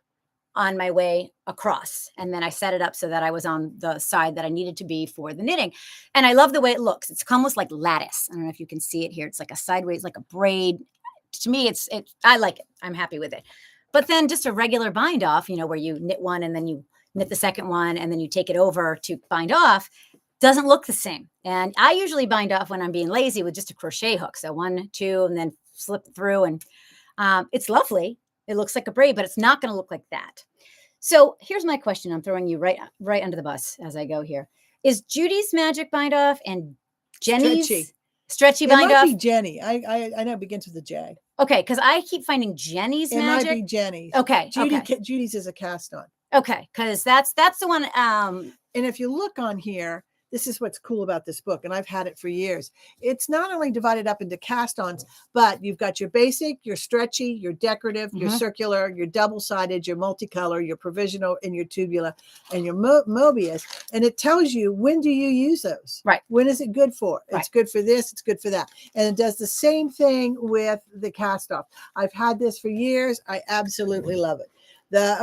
on my way across. And then I set it up so that I was on the side that I needed to be for the knitting. And I love the way it looks. It's almost like lattice. I don't know if you can see it here. It's like a sideways, like a braid. To me, I like it. I'm happy with it. But then just a regular bind off, where you knit one and then you knit the second one and then you take it over to bind off, doesn't look the same. And I usually bind off when I'm being lazy with just a crochet hook. So 1, 2, and then slip through. And it's lovely. It looks like a braid, but it's not going to look like that. So here's my question. I'm throwing you right under the bus as I go here. Is Judy's Magic Bind Off and Jenny's Stretchy Bind Off? It might be Jenny. I know it begins with a J. Okay, because I keep finding Jenny's Magic. It might be Jenny's. Okay. Judy's is a cast on. Okay, because that's the one. And if you look on here, this is what's cool about this book, and I've had it for years. It's not only divided up into cast-ons, but you've got your basic, your stretchy, your decorative, your circular, your double-sided, your multicolor, your provisional, and your tubular, and your Mobius. And it tells you, when do you use those? Right. When is it good for? Right. It's good for this. It's good for that. And it does the same thing with the cast-off. I've had this for years. I absolutely love it.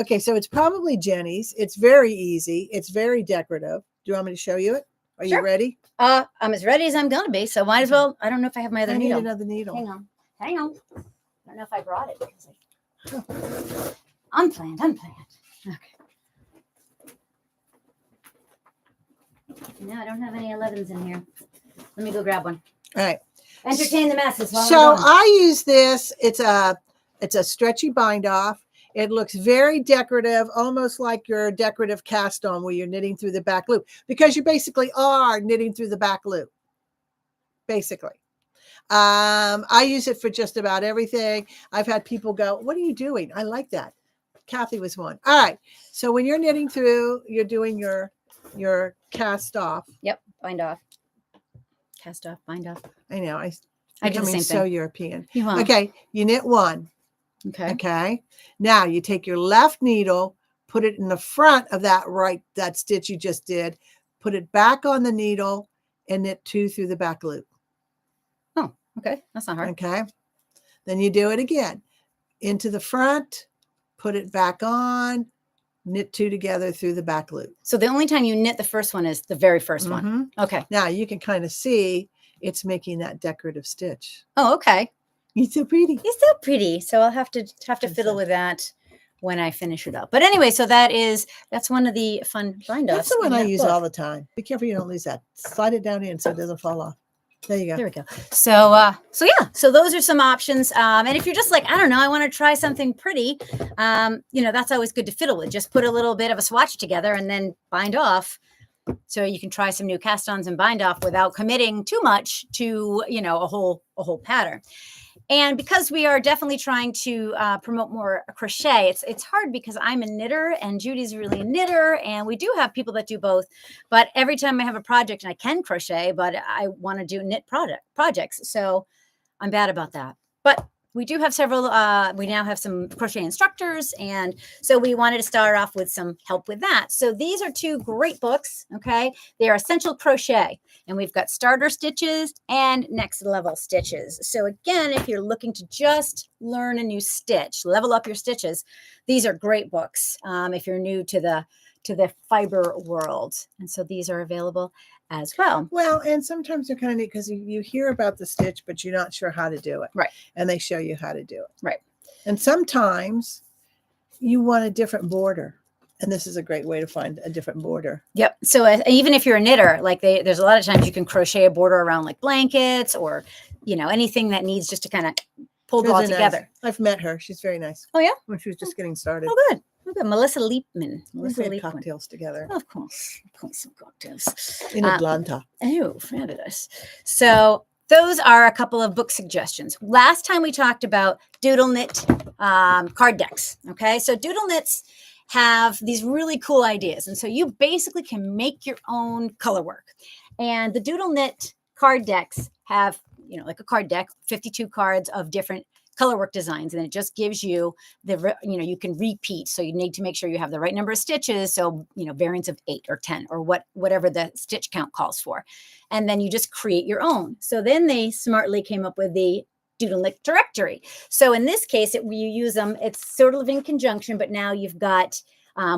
Okay, so it's probably Jenny's. It's very easy. It's very decorative. Do you want me to show you it? Are you ready? I'm as ready as I'm going to be. So might as well. I don't know if I have my other needle. I need another needle. Hang on. I don't know if I brought it. Unplanned. Okay. No, I don't have any 11s in here. Let me go grab one. All right. Entertain the masses. So I use this. It's a stretchy bind off. It looks very decorative, almost like your decorative cast on where you're knitting through the back loop, because you basically are knitting through the back loop, basically. I use it for just about everything. I've had people go, what are you doing? I like that. Kathy was one. All right. So when you're knitting through, you're doing your cast off. Yep. Bind off. Cast off, bind off. I know. I do the same so thing. European. You won't. Okay. You knit one. Okay. Now you take your left needle, put it in the front of that stitch you just did, put it back on the needle, and knit 2 through the back loop. Oh, okay. That's not hard. Okay. Then you do it again. Into the front, put it back on, knit 2 together through the back loop. So the only time you knit the first one is the very first one. Okay. Now you can kind of see it's making that decorative stitch. Oh, okay. He's so pretty. He's so pretty. So I'll have to fiddle with that when I finish it up. But anyway, so that's one of the fun bind offs. That's the one I use all the time. Be careful you don't lose that. Slide it down in so it doesn't fall off. There you go. There we go. So yeah. So those are some options. And if you're just like, I don't know, I want to try something pretty, that's always good to fiddle with. Just put a little bit of a swatch together and then bind off. So you can try some new cast-ons and bind off without committing too much to, a whole pattern. And because we are definitely trying to promote more crochet, it's hard because I'm a knitter and Judy's really a knitter, and we do have people that do both. But every time I have a project, and I can crochet, but I want to do knit projects, so I'm bad about that. But we do have several. We now have some crochet instructors, and so we wanted to start off with some help with that. So these are 2 great books. Okay, they are Essential Crochet, and we've got starter stitches and next level stitches. So again, if you're looking to just learn a new stitch, level up your stitches, these are great books. If you're new to the fiber world, and so these are available as well. Well, and sometimes they're kind of neat because you hear about the stitch, but you're not sure how to do it. Right. And they show you how to do it. Right. And sometimes you want a different border. And this is a great way to find a different border. Yep. So even if you're a knitter, like there's a lot of times you can crochet a border around like blankets or, anything that needs just to kind of pull it all together. Nice. I've met her. She's very nice. Oh, yeah? When she was just getting started. Oh, good. Okay. Melissa Leapman. We had cocktails together. Of course. Some cocktails. In Atlanta. Oh, fabulous. So those are a couple of book suggestions. Last time we talked about doodle knit card decks. Okay, so Doodle Knits have these really cool ideas, and so you basically can make your own color work. And the Doodle Knit card decks have, like a card deck, 52 cards of different color work designs, and it just gives you you can repeat. So you need to make sure you have the right number of stitches. So, variants of 8 or 10 or whatever the stitch count calls for. And then you just create your own. So then they smartly came up with the Doodle Knit directory. So in this case, you use them, it's sort of in conjunction, but now you've got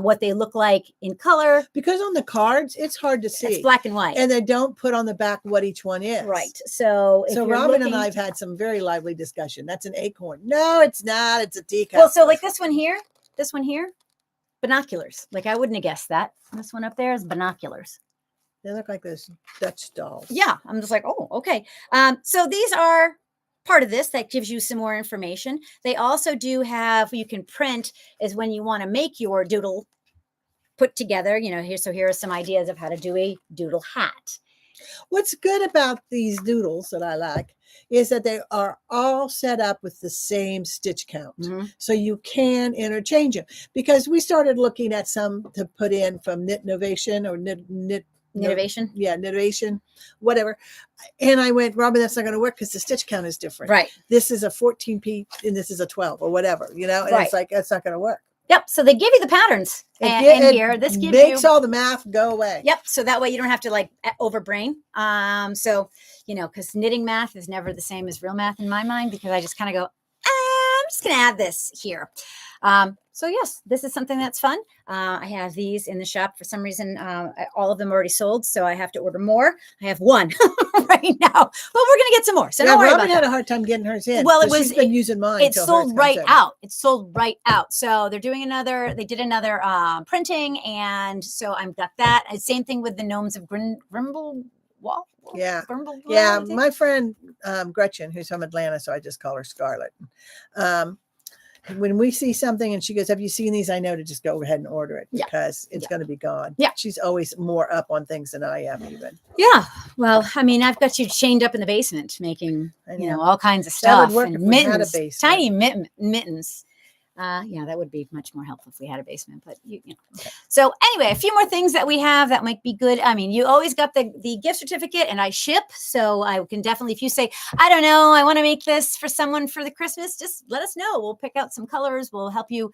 what they look like in color. Because on the cards, it's hard to see. It's black and white. And they don't put on the back what each one is. Right. So Robin and I have had some very lively discussion. That's an acorn. No, it's not. It's a teacup. Well, so like this one here, binoculars. Like I wouldn't have guessed that. This one up there is binoculars. They look like those Dutch dolls. Yeah. I'm just like, oh, okay. So these are part of this that gives you some more information. They also do have, you can print is when you want to make your doodle put together, here are some ideas of how to do a doodle hat. What's good about these doodles that I like is that they are all set up with the same stitch count. Mm-hmm. So you can interchange them, because we started looking at some to put in from Knit Innovation or Knittivation, Knittivation, whatever. And I went, Robin, that's not going to work because the stitch count is different. Right. This is a 14p and this is a 12 or whatever, and it's like, that's not going to work. Yep. So they give you the patterns and here. This makes all the math go away. Yep. So that way you don't have to like overbrain. Because knitting math is never the same as real math in my mind, because I just kind of go, I'm just going to add this here. So yes, this is something that's fun. I have these in the shop. For some reason, all of them already sold, so I have to order more. I have one right now, but we're going to get some more. So don't worry about that. Robin had a hard time getting hers in. Well, she's been using mine. It sold right out. It sold right out. So they're doing they did another printing, and so I've got that. And same thing with the Gnomes of Grimble. Yeah. Yeah. My friend Gretchen, who's from Atlanta, so I just call her Scarlett. When we see something and she goes, have you seen these? I know to just go ahead and order it because it's going to be gone. Yeah. She's always more up on things than I am even. Yeah. Well, I mean, I've got you chained up in the basement making, all kinds of stuff. That would work and if mittens, we had a basement. tiny mittens. That would be much more helpful if we had a basement, but Okay. So anyway, a few more things that we have that might be good. I mean, you always got the gift certificate, and I ship. So I can definitely, if you say, I don't know, I want to make this for someone for the Christmas, just let us know. We'll pick out some colors. We'll help you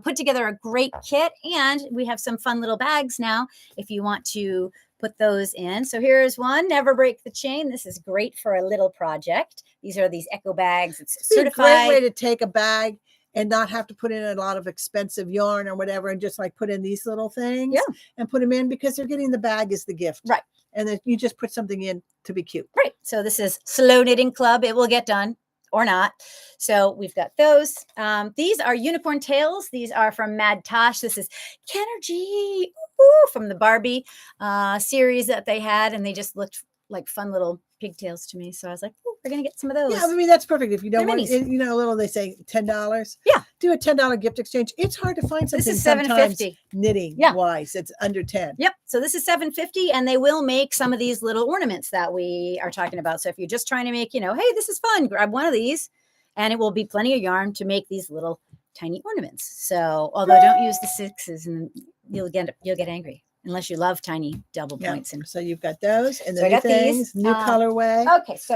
put together a great kit. And we have some fun little bags now if you want to put those in. So here's one, Never Break the Chain. This is great for a little project. These are these eco bags. It's certified. A great way to take a bag and not have to put in a lot of expensive yarn or whatever, and just like put in these little things and put them in, because they're getting the bag as the gift. Right. And then you just put something in to be cute. Right. So this is Slow Knitting Club. It will get done or not. So we've got those. These are unicorn tails. These are from Mad Tosh. This is Kennergy from the Barbie series that they had, and they just looked like fun little pigtails to me. So I was like, we're going to get some of those. Yeah, I mean, that's perfect. If you don't want, a little, they say $10. Yeah. Do a $10 gift exchange. It's hard to find something. This is $7.50 knitting wise. It's under 10. Yep. So this is $7.50, and they will make some of these little ornaments that we are talking about. So if you're just trying to make, hey, this is fun, grab one of these, and it will be plenty of yarn to make these little tiny ornaments. So although don't use the 6s, and you'll get angry. Unless you love tiny double points. And so you've got those, and then these new colorway. Okay, so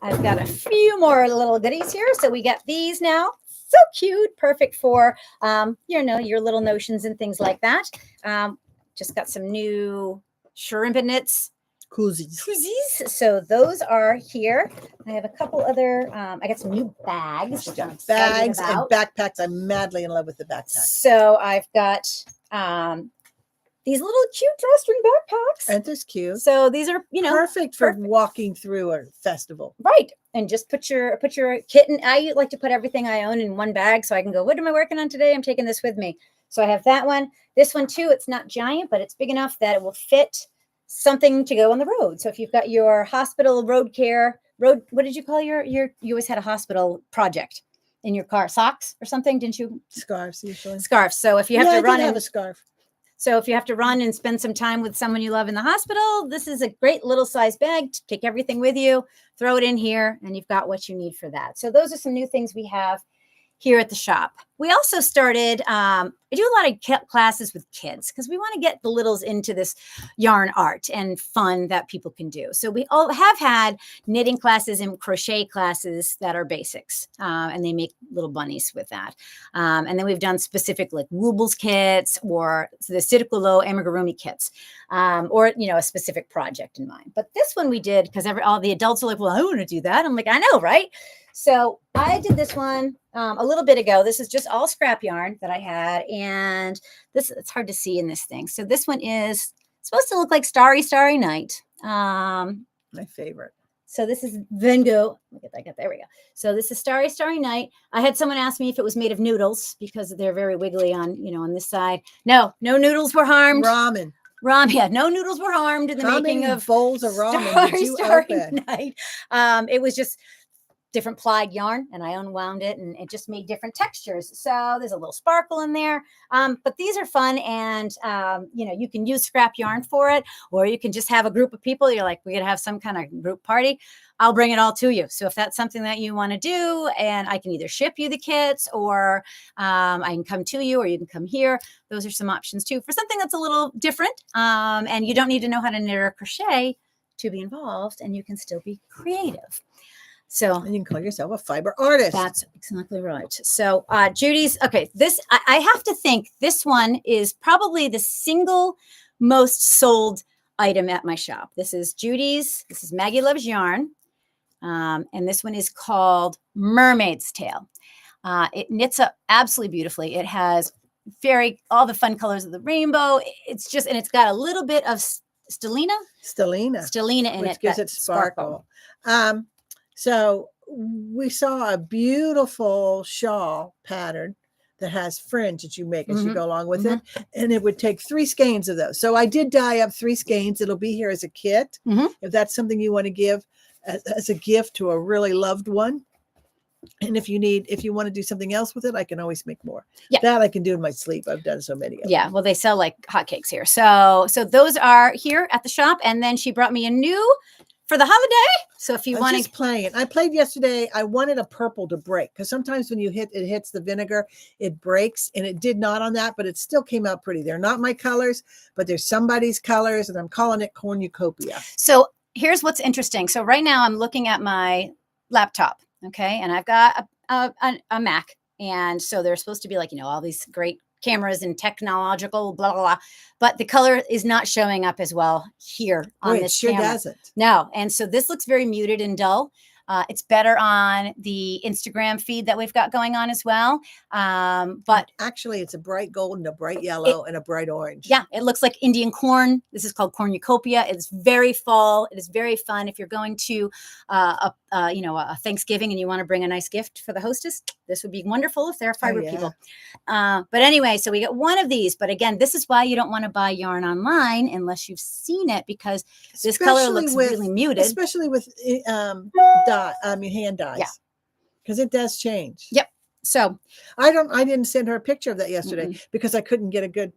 I've got a few more little goodies here. So we got these now. So cute, perfect for your little notions and things like that. Just got some new shrimp and knits. Koozies. So those are here. I have a couple other, I got some new bags. Bags and backpacks. I'm madly in love with the backpacks. So I've got these little cute drawstring backpacks. Aren't this cute? So these are, perfect for walking through a festival. Right. And just put your kitten. I like to put everything I own in one bag so I can go, what am I working on today? I'm taking this with me. So I have that one. This one too, it's not giant, but it's big enough that it will fit something to go on the road. So if you've got your hospital what did you call you always had a hospital project in your car, socks or something, didn't you? Scarves usually. Scarves. So if you have to run, I have a scarf. So if you have to run and spend some time with someone you love in the hospital, this is a great little size bag to take everything with you, throw it in here, and you've got what you need for that. So those are some new things we have here at the shop. We also started, I do a lot of classes with kids because we want to get the littles into this yarn art and fun that people can do. So we all have had knitting classes and crochet classes that are basics, and they make little bunnies with that. And then we've done specific like Woobles kits or the Sidikulo amigurumi kits, or, you know, a specific project in mind. But this one we did because all the adults are like, well, I want to do that. I'm like, I know, right? So I did this one a little bit ago. This is just all scrap yarn that I had. And this, it's hard to see in this thing. So this one is supposed to look like Starry, Starry Night. My favorite. So this is Vengo. Look at that. There we go. So this is Starry, Starry Night. I had someone ask me if it was made of noodles because they're very wiggly on, you know, on this side. No noodles were harmed. Ramen. Yeah, no noodles were harmed in the making of bowls of ramen did you open? Night. It was just different plied yarn, and I unwound it, and it just made different textures. So there's a little sparkle in there. But these are fun, and you know, you can use scrap yarn for it, or you can just have a group of people. You're like, we're gonna have some kind of group party. I'll bring it all to you. So if that's something that you want to do, and I can either ship you the kits, or I can come to you, or you can come here. Those are some options too for something that's a little different. And you don't need to know how to knit or crochet to be involved, and you can still be creative. So, and you can call yourself a fiber artist. That's exactly right. So Judy's, okay, this, I have to think this one is probably the single most sold item at my shop. This is Judy's, this is Maggie Loves Yarn. And this one is called Mermaid's Tail. It knits up absolutely beautifully. It has all the fun colors of the rainbow. It's just, and it's got a little bit of stellina in which it, gives it sparkle. So we saw a beautiful shawl pattern that has fringe that you make as you go along with it. And it would take 3 skeins of those. So I did dye up 3 skeins. It'll be here as a kit. If that's something you want to give as a gift to a really loved one. And if you want to do something else with it, I can always make more. Yeah. That I can do in my sleep. I've done so many of them. Yeah. Well, they sell like hotcakes here. So those are here at the shop. And then she brought me a new for the holiday. So if you want to play it, I played yesterday. I wanted a purple to break because sometimes when it hits the vinegar, it breaks, and it did not on that, but it still came out pretty. They're not my colors, but they're somebody's colors, and I'm calling it cornucopia. So here's what's interesting. So right now I'm looking at my laptop. Okay. And I've got a Mac. And so they're supposed to be like, you know, all these great cameras and technological blah, blah, blah. But the color is not showing up as well here on this camera. Doesn't. No. And so this looks very muted and dull. It's better on the Instagram feed that we've got going on as well. But actually, it's a bright gold and a bright yellow and a bright orange. Yeah, it looks like Indian corn. This is called cornucopia. It's very fall. It is very fun. If you're going to a Thanksgiving and you want to bring a nice gift for the hostess, this would be wonderful if they're fiber people. But anyway, so we got one of these. But again, this is why you don't want to buy yarn online unless you've seen it, because this color looks really muted. Especially with hand dyes, because it does change. Yep. So I didn't send her a picture of that yesterday because I couldn't get a good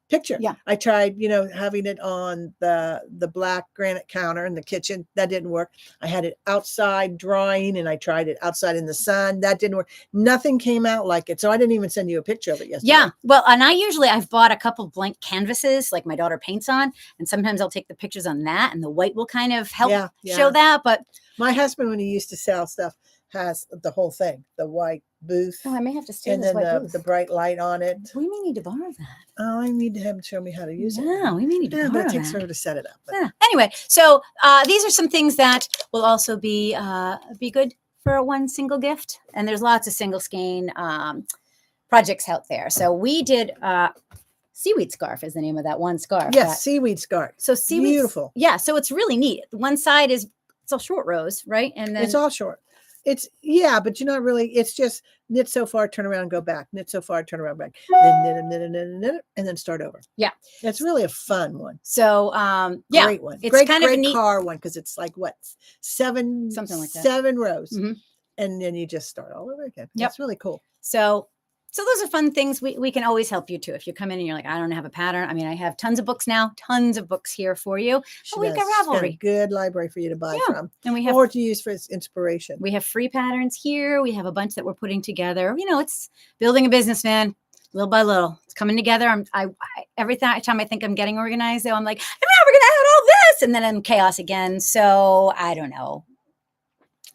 picture. Yeah. I tried, having it on the black granite counter in the kitchen. That didn't work. I had it outside drying, and I tried it outside in the sun. That didn't work. Nothing came out like it. So I didn't even send you a picture of it yesterday. Yeah. Well, and I've bought a couple blank canvases like my daughter paints on, and sometimes I'll take the pictures on that, and the white will kind of help show that. But my husband, when he used to sell stuff, has the whole thing, the white booth. Oh, I may have to steal and this then white booth. The bright light on it. We may need to borrow that. Oh, I need to have him show me how to use it. Yeah, we may need to borrow but it takes forever to set it up. Yeah. Anyway, so these are some things that will also be good for one single gift. And there's lots of single skein projects out there. So we did seaweed scarf is the name of that one scarf. Yes, seaweed scarf. So seaweed, beautiful. Yeah, so it's really neat. One side it's all short rows, right? And then it's all short. But you're not really. It's just knit so far, turn around, go back. Knit so far, turn around, back. Then knit, and then start over. Yeah, it's really a fun one. So great one. It's great kind of a neat car one because it's like something like that. 7 rows, and then you just start all over again. Yep. It's really cool. So So those are fun things. We can always help you too. If you come in and you're like, I don't have a pattern. I mean, I have tons of books now, tons of books here for you. She But we've does. got She's got a Ravelry. good library for you to buy from, And we have or to use for inspiration. we have free patterns here. We have a bunch that we're putting together. You know, it's building a business, man. Little by little, it's coming together. Every time I think I'm getting organized, though, I'm like, we're gonna add all this, and then I'm chaos again. So I don't know.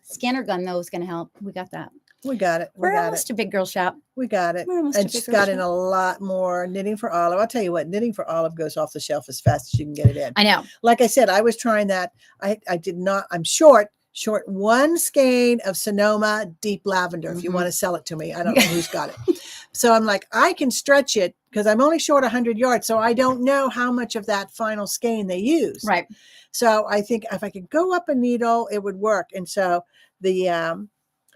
Scanner gun though is gonna help. We got that. We got it. We're almost a big girl shop. We got it. And she's got in a lot more. Knitting for Olive. I'll tell you what, Knitting for Olive goes off the shelf as fast as you can get it in. I know. Like I said, I was trying that. I did not. I'm short one skein of Sonoma deep lavender. If you want to sell it to me, I don't know who's got it. So I'm like, I can stretch it because I'm only short 100 yards. So I don't know how much of that final skein they use. Right. So I think if I could go up a needle, it would work. And so the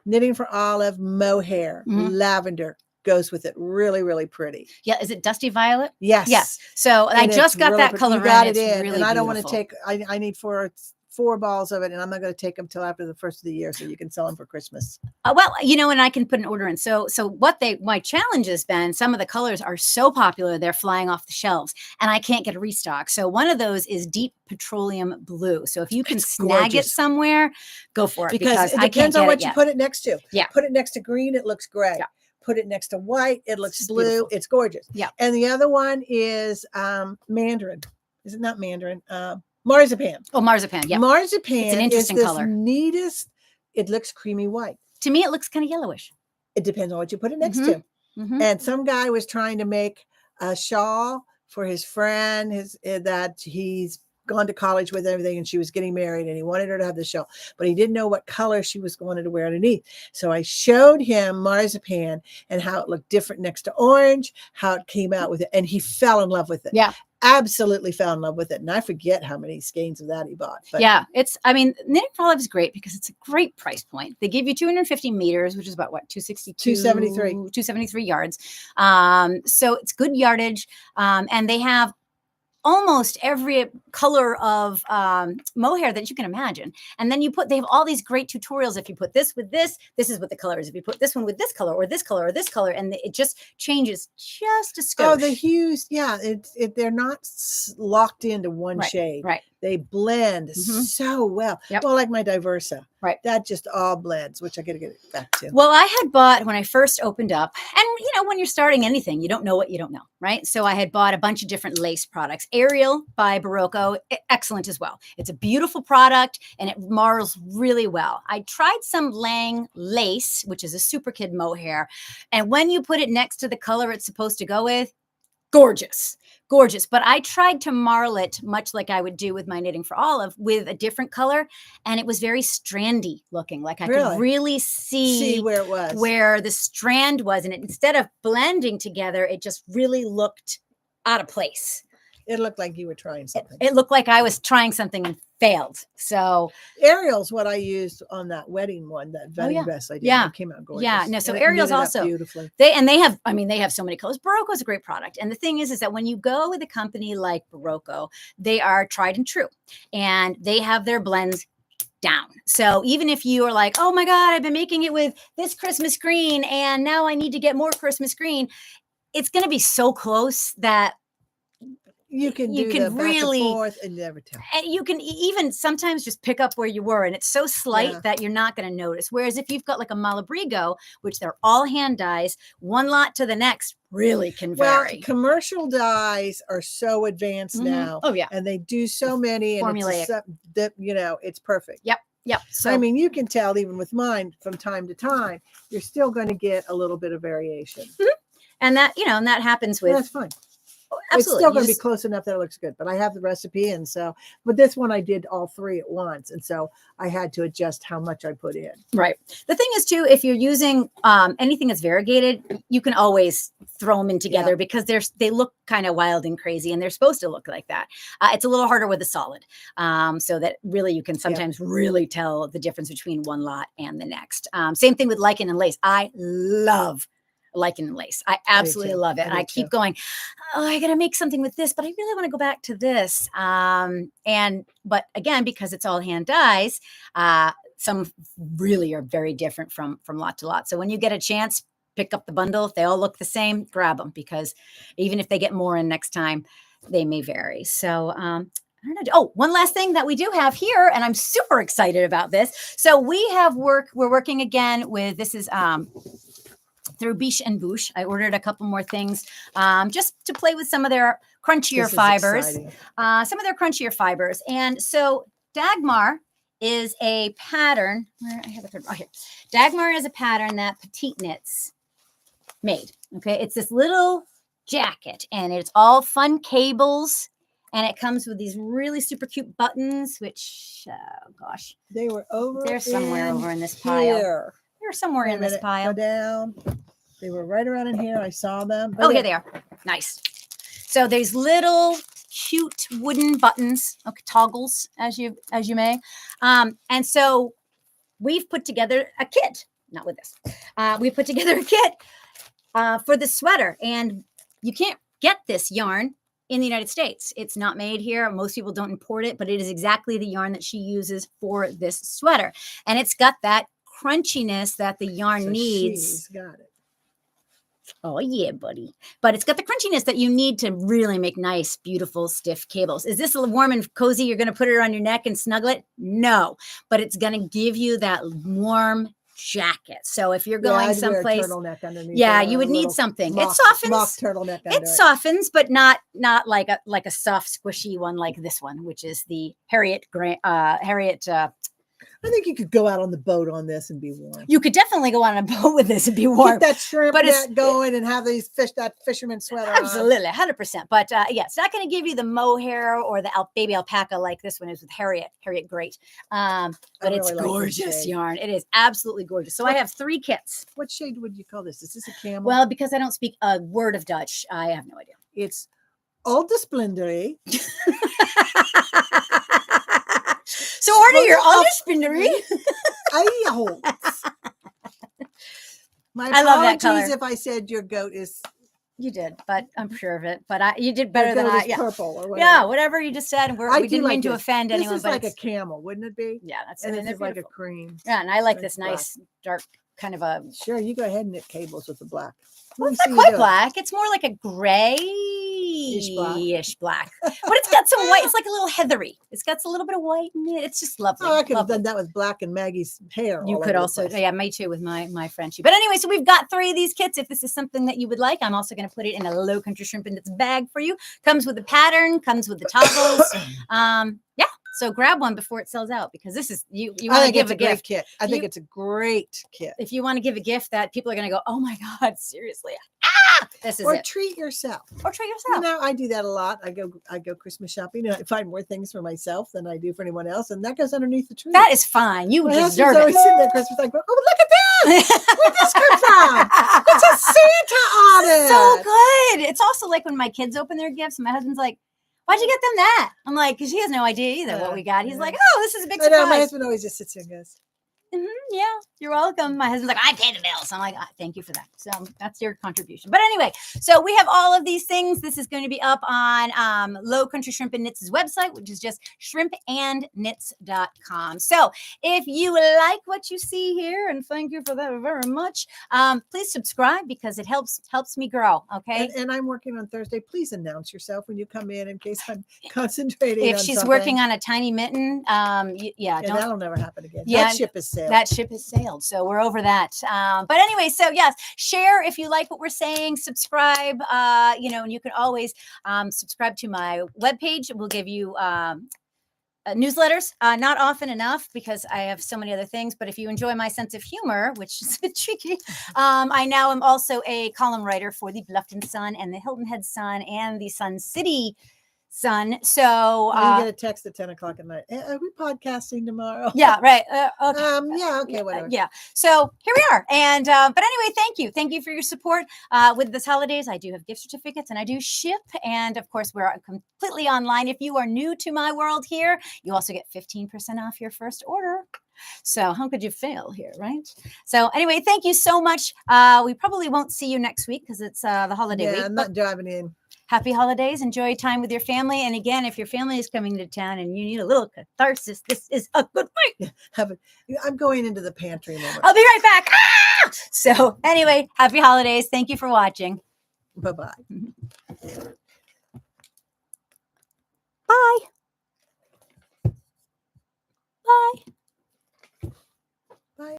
Knitting for Olive mohair lavender goes with it. Really, really pretty. Yeah. Is it Dusty Violet? Yes. Yes. So I just got that color. You got it in. Really and beautiful. I don't want to take. I need four balls of it, and I'm not going to take them till after the first of the year, so you can sell them for Christmas. Well, you know, and I can put an order in. So my challenge has been, some of the colors are so popular, they're flying off the shelves, and I can't get a restock. So one of those is deep petroleum blue. So if you can snag it somewhere, go for it. Because it depends on what you put it next to. Yeah. Put it next to green, it looks gray. Yeah. Put it next to white, it looks blue. Beautiful. It's gorgeous. Yeah. And the other one is mandarin. Is it not mandarin? Marzipan. Oh, marzipan. Yeah. Marzipan. It's an interesting color. Neatest. It looks creamy white. To me, it looks kind of yellowish. It depends on what you put it next to. And some guy was trying to make a shawl for his friend, that he's gone to college with, everything, and she was getting married, and he wanted her to have the shawl, but he didn't know what color she was going to wear underneath. So I showed him marzipan and how it looked different next to orange, how it came out with it, and he fell in love with it. Yeah. Absolutely fell in love with it. And I forget how many skeins of that he bought. But yeah, Knitting for Olive is great because it's a great price point. They give you 250 meters, which is about what, 273 yards. So it's good yardage. And they have almost every color of mohair that you can imagine. And then they have all these great tutorials. If you put this with this is what the color is. If you put this one with this color or this color or this color, and it just changes just a skosh. Oh, the hues. Yeah. They're not locked into one shade. Right. They blend so well. Yep. Well, like my Diversa. Right. That just all blends, which I got to get it back to. Well, I had bought, when I first opened up, and you know, when you're starting anything, you don't know what you don't know, right? So I had bought a bunch of different lace products. Ariel by Barocco, excellent as well. It's a beautiful product and it marls really well. I tried some Lang lace, which is a super kid mohair. And when you put it next to the color it's supposed to go with, gorgeous. But I tried to marl it much like I would do with my Knitting for Olive with a different color. And it was very strandy looking. Like I could really see where it was, where the strand was. And instead of blending together, it just really looked out of place. It looked like you were trying something. It looked like I was trying something and failed. So Ariel's what I used on that wedding one, that wedding dress I did. Yeah. It came out gorgeous. Yeah. No, so Ariel's also beautifully. They have so many colors. Barocco's a great product. And the thing is that when you go with a company like Barocco, they are tried and true. And they have their blends down. So even if you are like, oh my God, I've been making it with this Christmas green and now I need to get more Christmas green, it's going to be so close that you can really back and forth and never tell. And you can even sometimes just pick up where you were, and it's so slight that you're not going to notice. Whereas if you've got like a Malabrigo, which they're all hand dyes, one lot to the next really can vary. Well, commercial dyes are so advanced now. Oh yeah, and they do so many, and formulaic. It's perfect. Yep. So I mean, you can tell even with mine from time to time, you're still going to get a little bit of variation, and that happens with. That's fine. Absolutely. It's still going to be close enough that it looks good, but I have the recipe. And so, but this one I did all three at once. And so I had to adjust how much I put in. Right. The thing is too, if you're using anything that's variegated, you can always throw them in together because they look kind of wild and crazy and they're supposed to look like that. It's a little harder with a solid. So that really, you can sometimes really tell the difference between one lot and the next. Same thing with lichen and lace. I love lichen and lace. I absolutely love it. And I keep going, oh, I got to make something with this, but I really want to go back to this. But again, because it's all hand dyes, some really are very different from lot to lot. So when you get a chance, pick up the bundle. If they all look the same, grab them, because even if they get more in next time, they may vary. So, I don't know. Oh, one last thing that we do have here, and I'm super excited about this. So we're working again with, this is through Biche and Bouche. I ordered a couple more things just to play with some of their crunchier fibers. Some of their crunchier fibers. And so Dagmar is a pattern. Where I have it. Oh, here. Dagmar is a pattern that Petite Knits made. Okay, it's this little jacket, and it's all fun cables, and it comes with these really super cute buttons. Which, gosh, they were over. They're somewhere over in this pile. They're somewhere in this pile. Go down. They were right around in here. I saw them. Oh, here they are. Nice. So there's little cute wooden buttons, okay, toggles, as you may. And so we've put together a kit. Not with this. We put together a kit for the sweater, and you can't get this yarn in the United States. It's not made here. Most people don't import it, but it is exactly the yarn that she uses for this sweater, and it's got that crunchiness that the yarn needs. She's got it. Oh yeah, buddy. But it's got the crunchiness that you need to really make nice, beautiful, stiff cables. Is this a warm and cozy? You're going to put it on your neck and snuggle it? No, but it's going to give you that warm jacket. So if you're going someplace, yeah, you would need something. It softens. Mock turtleneck under it softens, but not like a soft, squishy one like this one, which is the Harriet. I think you could go out on the boat on this and be warm. You could definitely go on a boat with this and be warm. Get that shrimp net going and have that fisherman sweater absolutely, 100%. But yeah, it's not going to give you the mohair or the baby alpaca like this one is with Harriet Great. But really, it's gorgeous yarn. It is absolutely gorgeous. So I have 3 kits. What shade would you call this? Is this a camel? Well, because I don't speak a word of Dutch, I have no idea. It's Old Splendery. So order your Spindery. I love that color. If I said your goat is, you did, but I'm sure of it. But you did better than I. Yeah, purple or whatever. Yeah, whatever you just said. We didn't mean to offend anyone. This is like a camel, wouldn't it be? Yeah, that's and this is like a cream. Yeah, and I like this nice dark kind of a. Sure, you go ahead and knit cables with the black. Well, it's not quite black. It's more like a grayish black. But it's got some white. It's like a little heathery. It's got a little bit of white in it. It's just lovely. Oh, I could have done that with Black and Maggie's hair. You could also, yeah, me too with my Frenchie. But anyway, so we've got 3 of these kits. If this is something that you would like, I'm also going to put it in a Low Country Shrimp and Knits bag for you. Comes with the pattern, comes with the toggles. Yeah. So grab one before it sells out, because this is you want to give a gift. Kit. I think it's a great kit. If you want to give a gift that people are going to go, oh my God, seriously. This is or it. treat yourself. You know, I do that a lot. I go Christmas shopping and I find more things for myself than I do for anyone else, and that goes underneath the tree. That is fine. You deserve it. Always sitting there Christmas, I go, oh, look at that! Where'd this come from? It's a Santa on it. So good. It's also like when my kids open their gifts, and my husband's like, why'd you get them that? I'm like, because he has no idea either what we got. He's like, oh, this is a big surprise. My husband always just sits here and goes, yeah, you're welcome. My husband's like, I pay the bills. I'm like, thank you for that. So that's your contribution. But anyway, so we have all of these things. This is going to be up on Low Country Shrimp and Knits' website, which is just shrimpandknits.com. So if you like what you see here, and thank you for that very much, please subscribe, because it helps me grow. Okay. And I'm working on Thursday. Please announce yourself when you come in case I'm concentrating. If she's something. Working on a tiny mitten, that'll never happen again. Yeah, that ship is sailed. That ship has sailed. So we're over that. But anyway, so yes, share if you like what we're saying, subscribe, and you can always subscribe to my webpage. We'll give you newsletters, not often enough because I have so many other things. But if you enjoy my sense of humor, which is a bit tricky, I now am also a column writer for the Bluffton Sun and the Hilton Head Sun and the Sun City Sun. So you get a text at 10 o'clock at night. Are we podcasting tomorrow? Yeah, right. Okay. Yeah, okay, whatever. Yeah. So here we are. And but anyway, thank you for your support. With this holidays, I do have gift certificates and I do ship. And of course, we're completely online. If you are new to my world here, you also get 15% off your first order. So how could you fail here, right? So anyway, thank you so much. We probably won't see you next week because it's the holiday week. Yeah, I'm not driving in. Happy holidays. Enjoy time with your family. And again, if your family is coming to town and you need a little catharsis, this is a good way. I'm going into the pantry moment. I'll be right back. Ah! So anyway, happy holidays. Thank you for watching. Bye-bye.